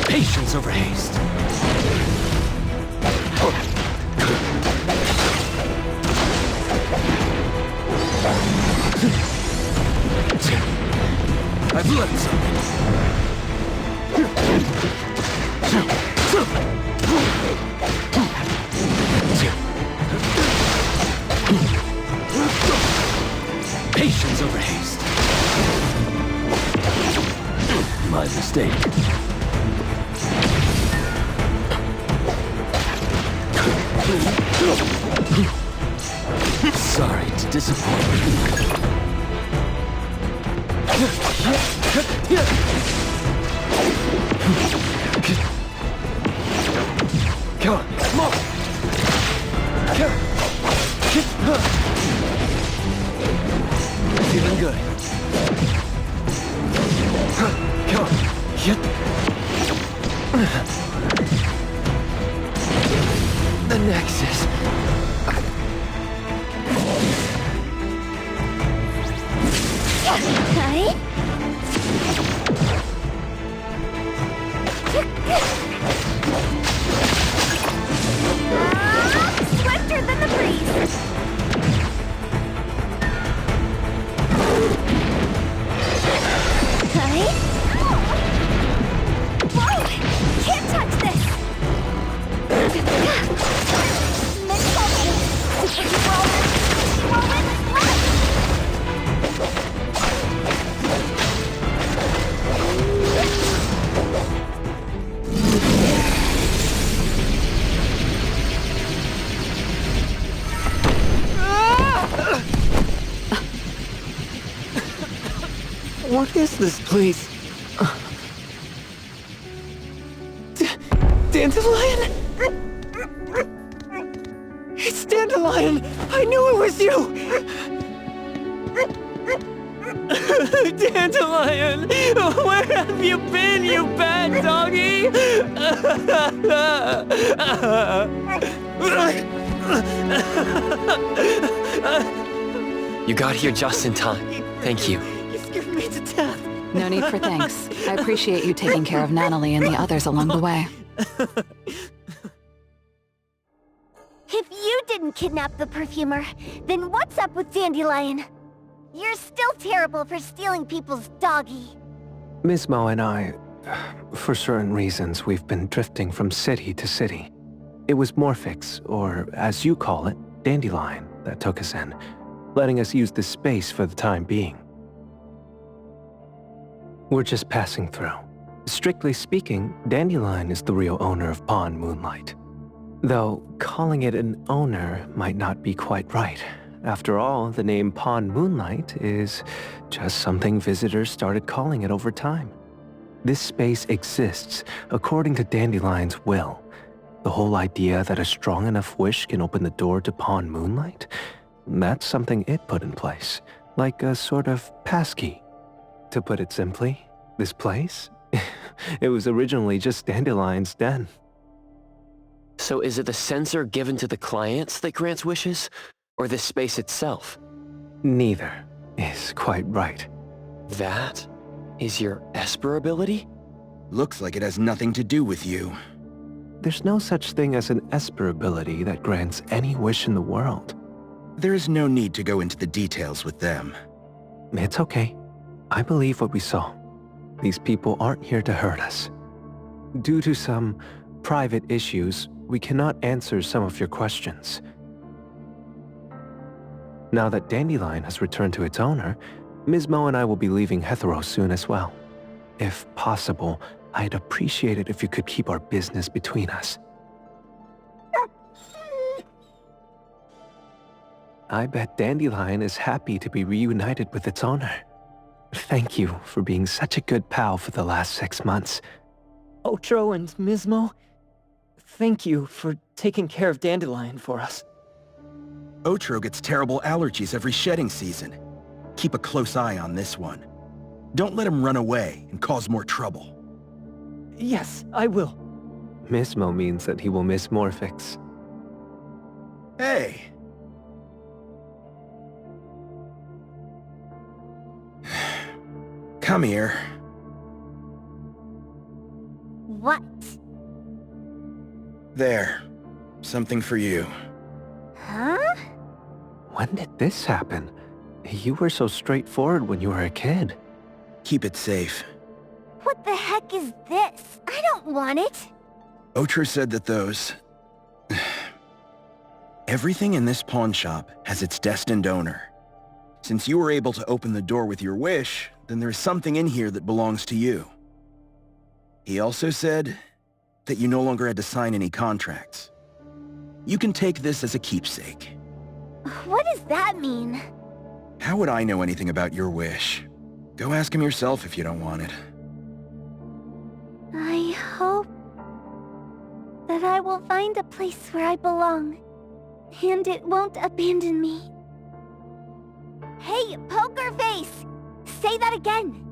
Patience over haste. I've learned something. Patience over haste. My mistake. Sorry to disappoint you. Come on, come on. Feeling good. Come on. The Nexus. Swifter than the breeze! Whoa! Can't touch this! What is this place? Dandelion? It's Dandelion! I knew it was you! Dandelion! Where have you been, you bad doggy? You got here just in time. Thank you. You scared me to death. No need for thanks. I appreciate you taking care of Natalie and the others along the way. If you didn't kidnap the perfumer, then what's up with Dandelion? You're still terrible for stealing people's doggy. Ms. Mo and I, for certain reasons, we've been drifting from city to city. It was Morphix, or as you call it, Dandelion, that took us in, letting us use this space for the time being. We're just passing through. Strictly speaking, Dandelion is the real owner of Pond Moonlight. Though, calling it an owner might not be quite right. After all, the name Pond Moonlight is just something visitors started calling it over time. This space exists according to Dandelion's will. The whole idea that a strong enough wish can open the door to Pond Moonlight? That's something it put in place, like a sort of passkey. To put it simply, this place? It was originally just Dandelion's den. So is it the sensor given to the clients that grants wishes, or the space itself? Neither is quite right. That is your Esper ability? Looks like it has nothing to do with you. There's no such thing as an Esper ability that grants any wish in the world. There is no need to go into the details with them. It's okay. I believe what we saw. These people aren't here to hurt us. Due to some private issues, we cannot answer some of your questions. Now that Dandelion has returned to its owner, Ms. Mo and I will be leaving Hetero soon as well. If possible, I'd appreciate it if you could keep our business between us. I bet Dandelion is happy to be reunited with its owner. Thank you for being such a good pal for the last 6 months. Otro and Ms. Mo, thank you for taking care of Dandelion for us. Otro gets terrible allergies every shedding season. Keep a close eye on this one. Don't let him run away and cause more trouble. Yes, I will. Ms. Mo means that he will miss Morphix. Hey! Come here. What? There. Something for you. Huh? When did this happen? You were so straightforward when you were a kid. Keep it safe. What the heck is this? I don't want it. Otro said that those... Everything in this pawn shop has its destined owner. Since you were able to open the door with your wish, then there's something in here that belongs to you. He also said that you no longer had to sign any contracts. You can take this as a keepsake. What does that mean? How would I know anything about your wish? Go ask him yourself if you don't want it. I hope that I will find a place where I belong, and it won't abandon me. Hey, Poker Face! Say that again!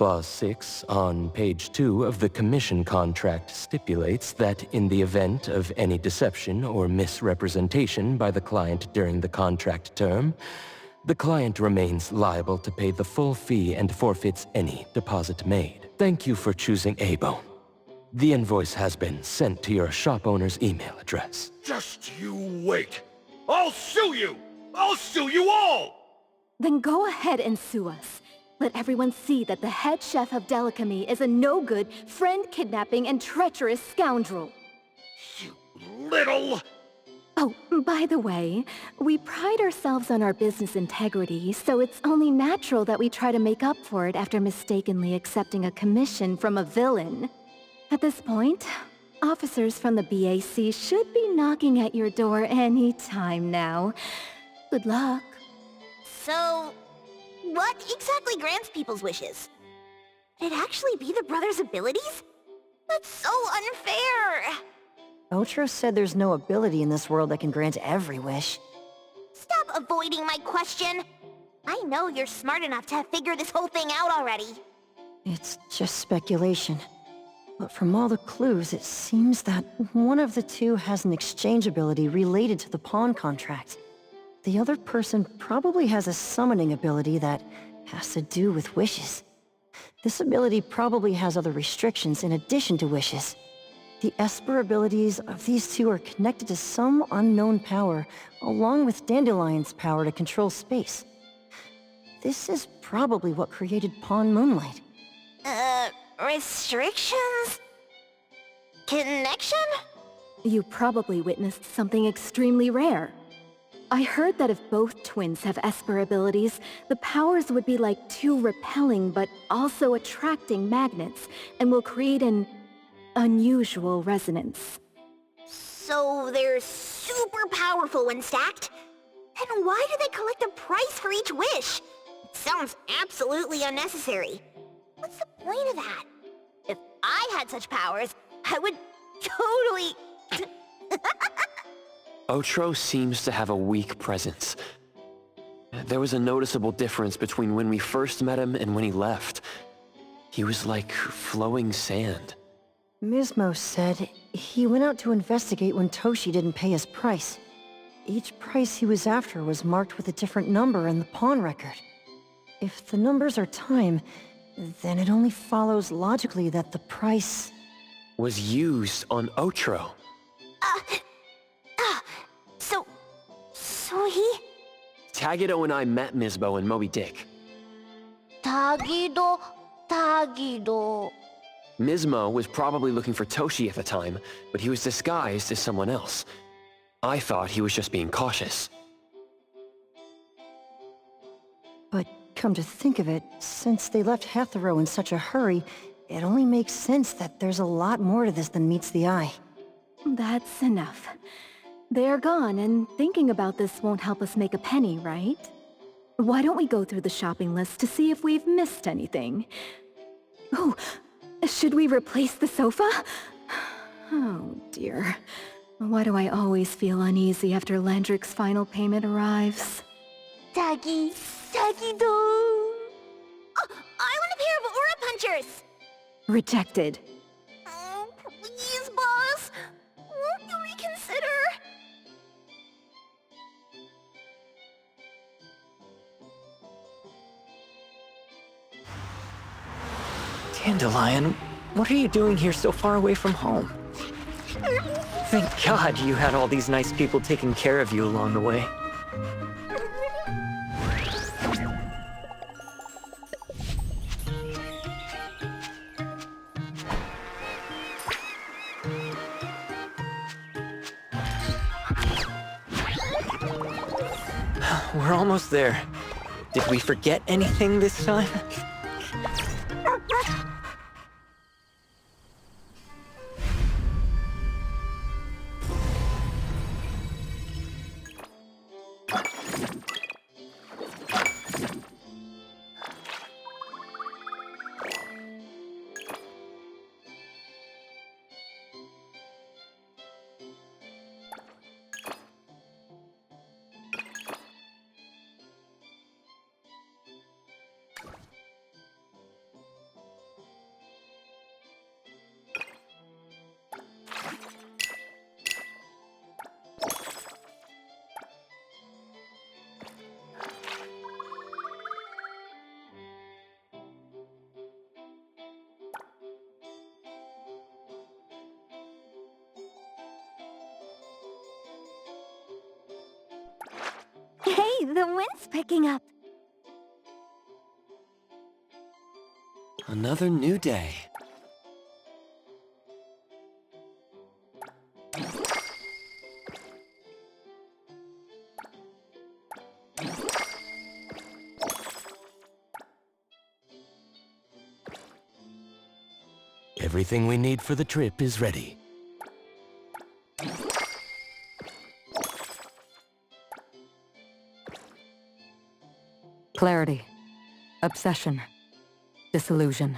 Clause 6 on page 2 of the commission contract stipulates that in the event of any deception or misrepresentation by the client during the contract term, the client remains liable to pay the full fee and forfeits any deposit made. Thank you for choosing ABO. The invoice has been sent to your shop owner's email address. Just you wait! I'll sue you! I'll sue you all! Then go ahead and sue us. Let everyone see that the head chef of Delicamy is a no-good, friend-kidnapping, and treacherous scoundrel. You little... Oh, by the way, we pride ourselves on our business integrity, so it's only natural that we try to make up for it after mistakenly accepting a commission from a villain. At this point, officers from the BAC should be knocking at your door any time now. Good luck. So, what exactly grants people's wishes? Could it actually be the brothers' abilities? That's so unfair! Otro said there's no ability in this world that can grant every wish. Stop avoiding my question! I know you're smart enough to have figured this whole thing out already. It's just speculation. But from all the clues, it seems that one of the two has an exchange ability related to the pawn contract. The other person probably has a summoning ability that has to do with wishes. This ability probably has other restrictions in addition to wishes. The Esper abilities of these two are connected to some unknown power, along with Dandelion's power to control space. This is probably what created Pawn Moonlight. Restrictions? Connection? You probably witnessed something extremely rare. I heard that if both twins have Esper abilities, the powers would be like two repelling but also attracting magnets, and will create an unusual resonance. So they're super powerful when stacked? Then why do they collect a price for each wish? It sounds absolutely unnecessary. What's the point of that? If I had such powers, I would totally... Otro seems to have a weak presence. There was a noticeable difference between when we first met him and when he left. He was like flowing sand. Mismo said he went out to investigate when Toshi didn't pay his price. Each price he was after was marked with a different number in the pawn record. If the numbers are time, then it only follows logically that the price... was used on Otro. So he... Tagido and I met Misbo and Moby Dick. Tagido... Mismo was probably looking for Toshi at the time, but he was disguised as someone else. I thought he was just being cautious. But come to think of it, since they left Hethero in such a hurry, it only makes sense that there's a lot more to this than meets the eye. That's enough. They're gone, and thinking about this won't help us make a penny, right? Why don't we go through the shopping list to see if we've missed anything? Oh, should we replace the sofa? Oh dear. Why do I always feel uneasy after Landrick's final payment arrives? Tagido... Oh, I want a pair of aura punchers! Rejected. Oh, please, boss. Won't you reconsider? Dandelion, what are you doing here so far away from home? Thank God you had all these nice people taking care of you along the way. We're almost there. Did we forget anything this time? Hey, the wind's picking up. Another new day. Everything we need for the trip is ready. Clarity. Obsession. Disillusion.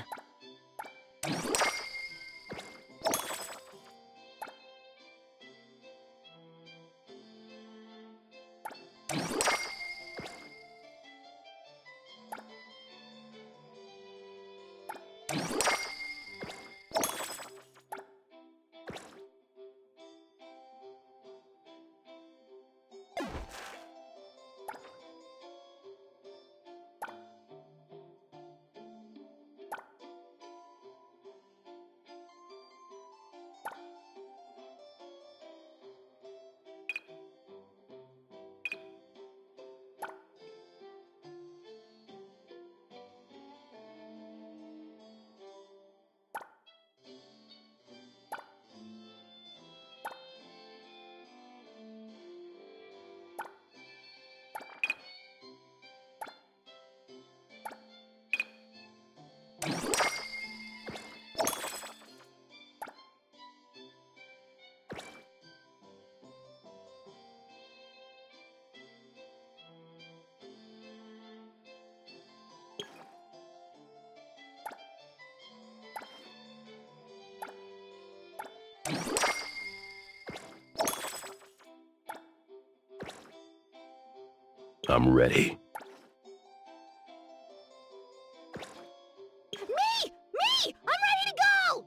I'm ready. Me! Me! I'm ready to go!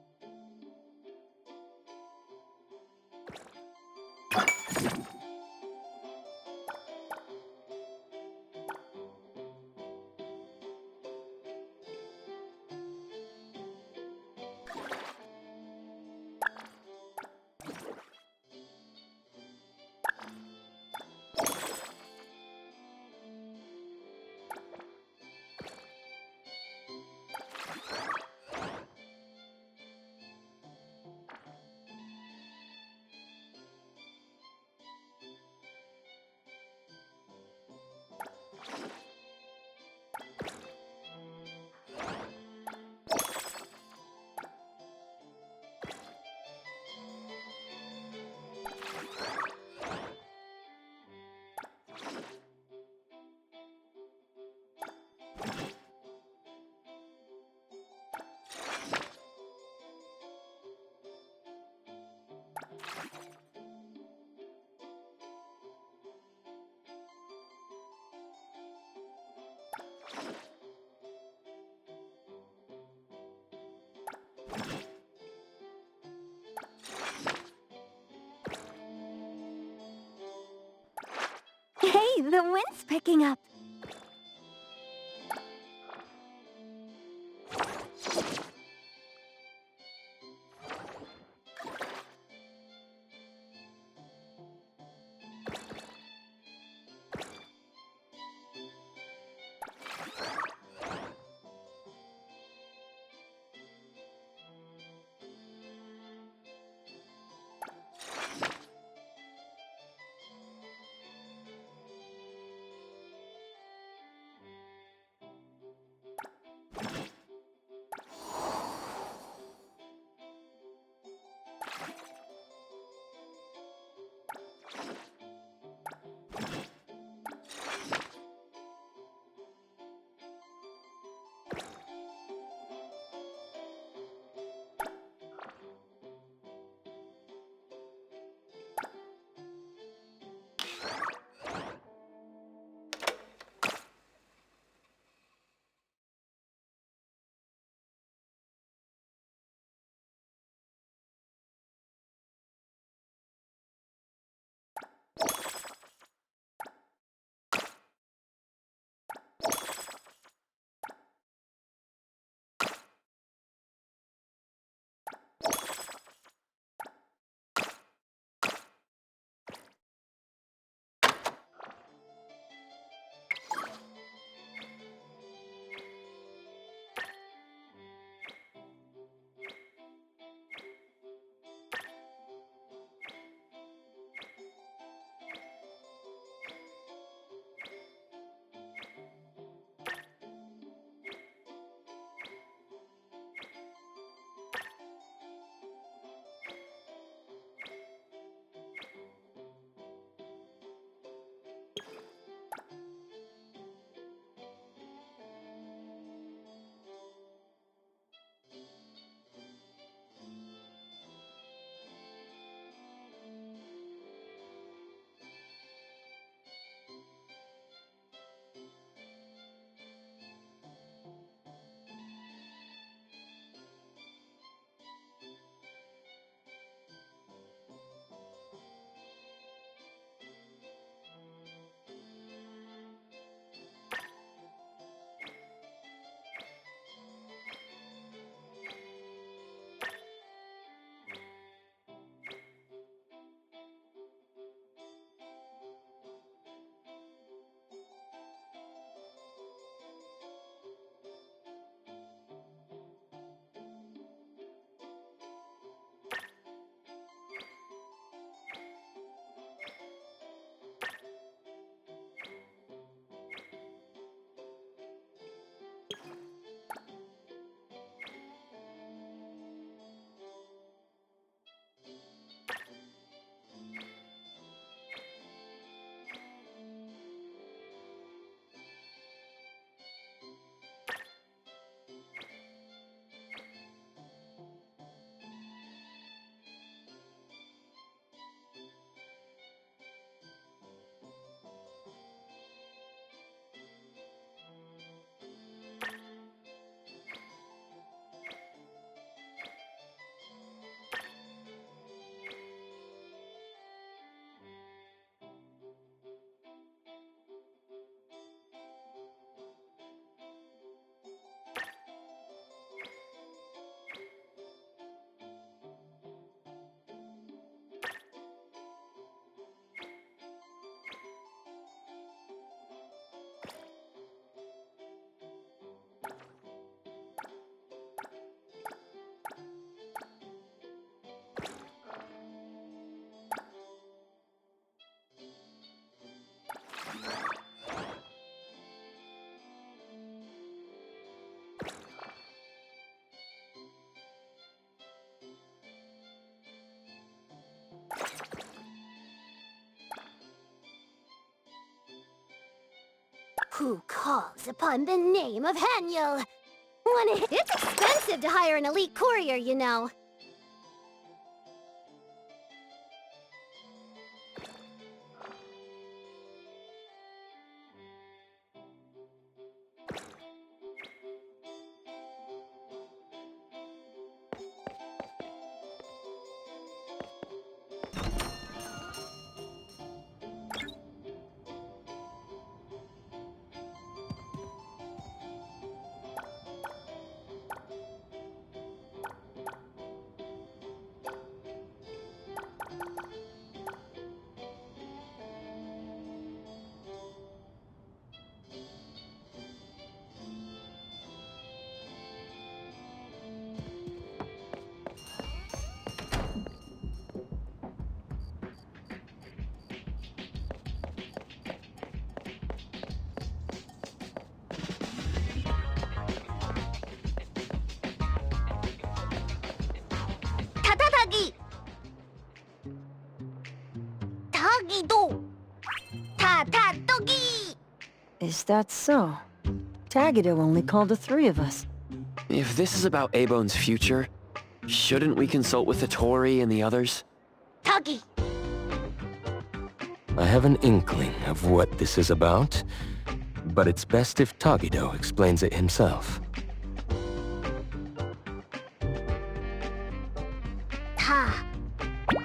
Hey, the wind's picking up. Who calls upon the name of Haniel? It's expensive to hire an elite courier, you know. 타타타기! 타기도! 타타토기! Is that so? Tagido only called the three of us. If this is about Abone's future, shouldn't we consult with the Tori and the others? 타기! I have an inkling of what this is about, but it's best if Tagido explains it himself.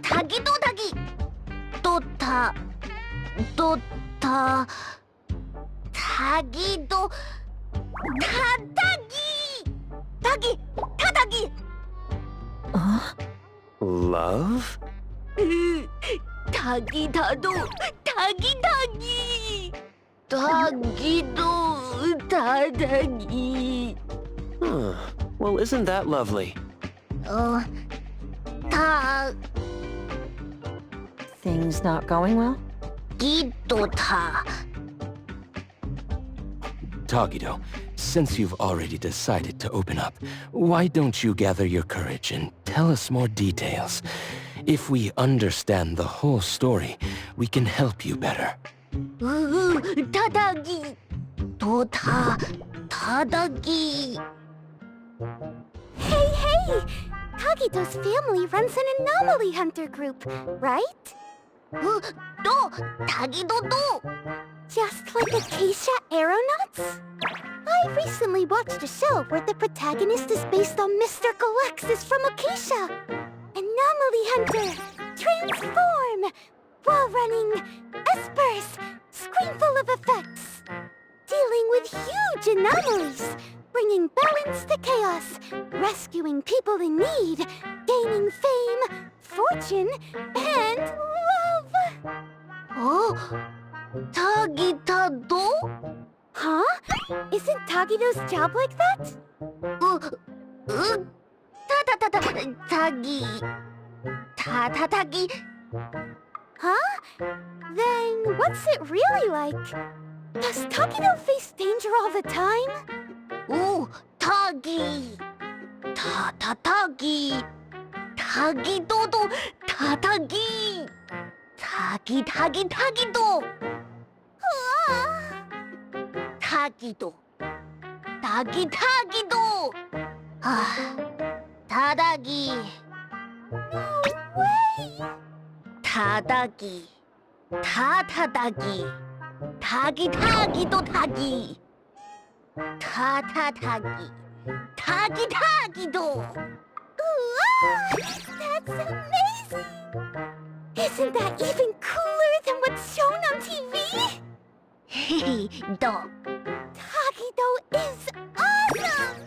타기도 타기! 타기도 타타기! 타기! 타타기! Love? 타기다도 타기타기! 타기도 타타기! Huh. Well, isn't that lovely? Things not going well? Tagido, since you've already decided to open up, why don't you gather your courage and tell us more details? If we understand the whole story, we can help you better. 타다기! 타다기! Hey! Tagido's family runs an anomaly hunter group, right? Tagido! Just like Acacia Aeronauts? I recently watched a show where the protagonist is based on Mr. Galexis from Acacia. Anomaly hunter! Transform! Wall running! Espers! Screen full of effects! Dealing with huge anomalies! Bringing balance to chaos! Rescuing people in need! Gaining fame, fortune, and love! Oh? Tagitado? Huh? Isn't Tagido's job like that? Tagi. Tagi. Huh? Then what's it really like? Does Tagido face danger all the time? Ooh, Tagi. Tagi. Tagidodo Tatagi. Tagido. 타기도 타기도 타다기 타다기 타타다기 타기도 타기 타타타기 타기도 That's amazing! Isn't that even cooler than what's shown on TV? Tagido is awesome!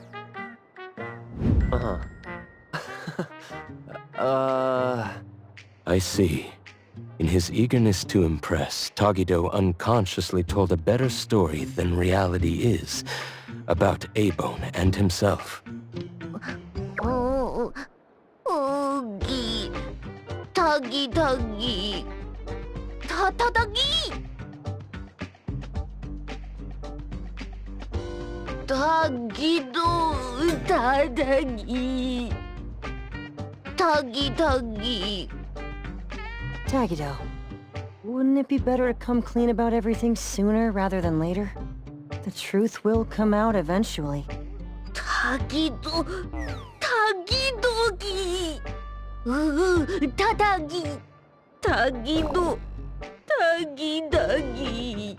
I see. In his eagerness to impress, Tagido unconsciously told a better story than reality is about Abone and himself. 타기 타타다기 타기도 타다기 타기 Tagido, wouldn't it be better to come clean about everything sooner rather than later? The truth will come out eventually. 타기도 타기도기 타기도 타기다기.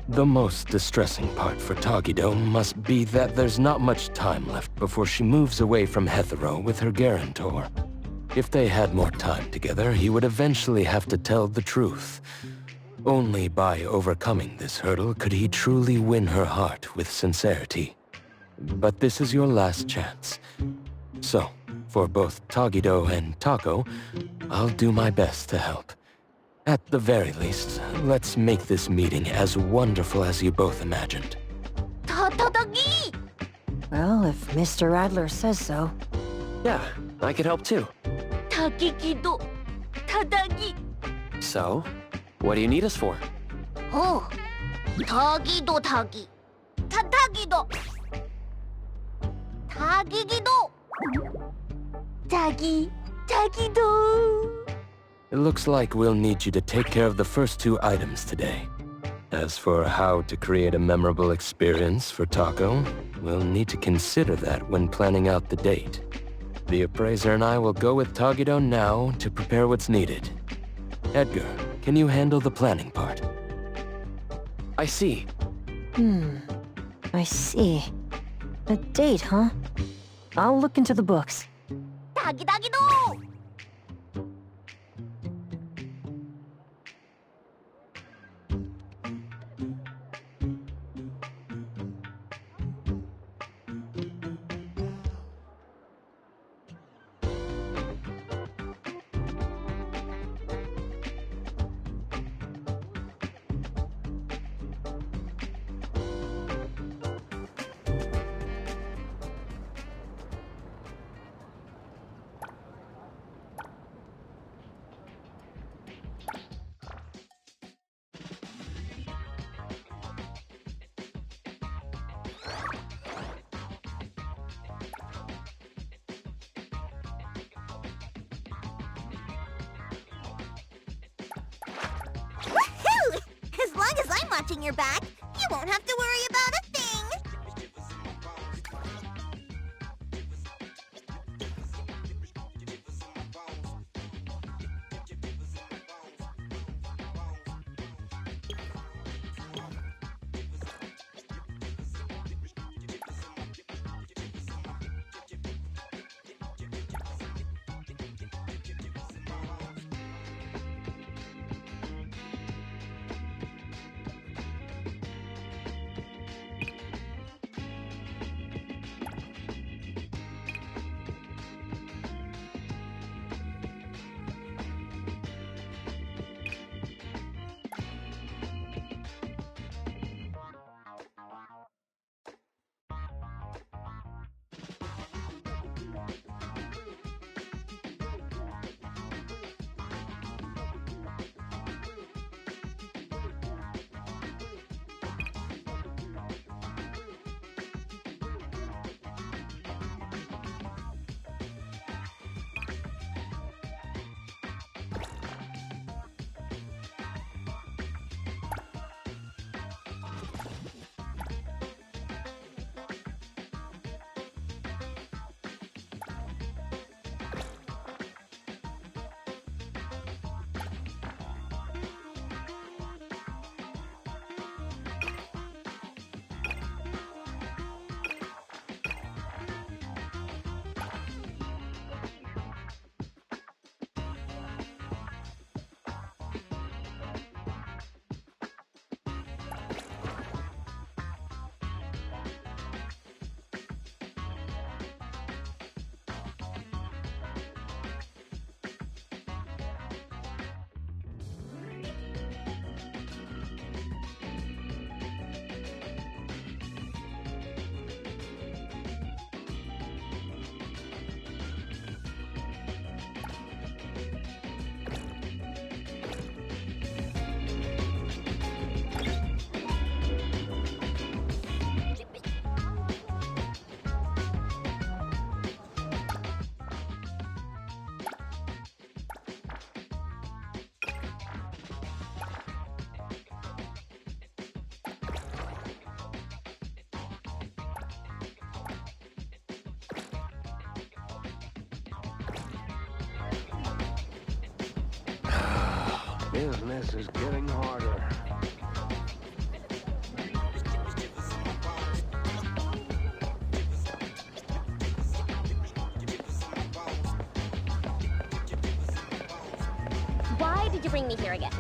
The most distressing part for Tagido must be that there's not much time left before she moves away from Hetero with her guarantor. If they had more time together, he would eventually have to tell the truth. Only by overcoming this hurdle could he truly win her heart with sincerity. But this is your last chance. So, for both Tagido and Tako, I'll do my best to help. At the very least, let's make this meeting as wonderful as you both imagined. 타타다기. Well, if Mr. Adler says so. Yeah, I could help too. 타기기도 타다기. So, what do you need us for? 어. 타기도 타기. 타타기도. 타기기도. 타기도. It looks like we'll need you to take care of the first two items today. As for how to create a memorable experience for Taco, we'll need to consider that when planning out the date. The appraiser and I will go with Tagido now to prepare what's needed. Edgar, can you handle the planning part? I see. I see. A date, huh? I'll look into the books. 타기다기도. As long as I'm watching your back, you won't have to worry about a thing. Business is getting harder. Why did you bring me here again?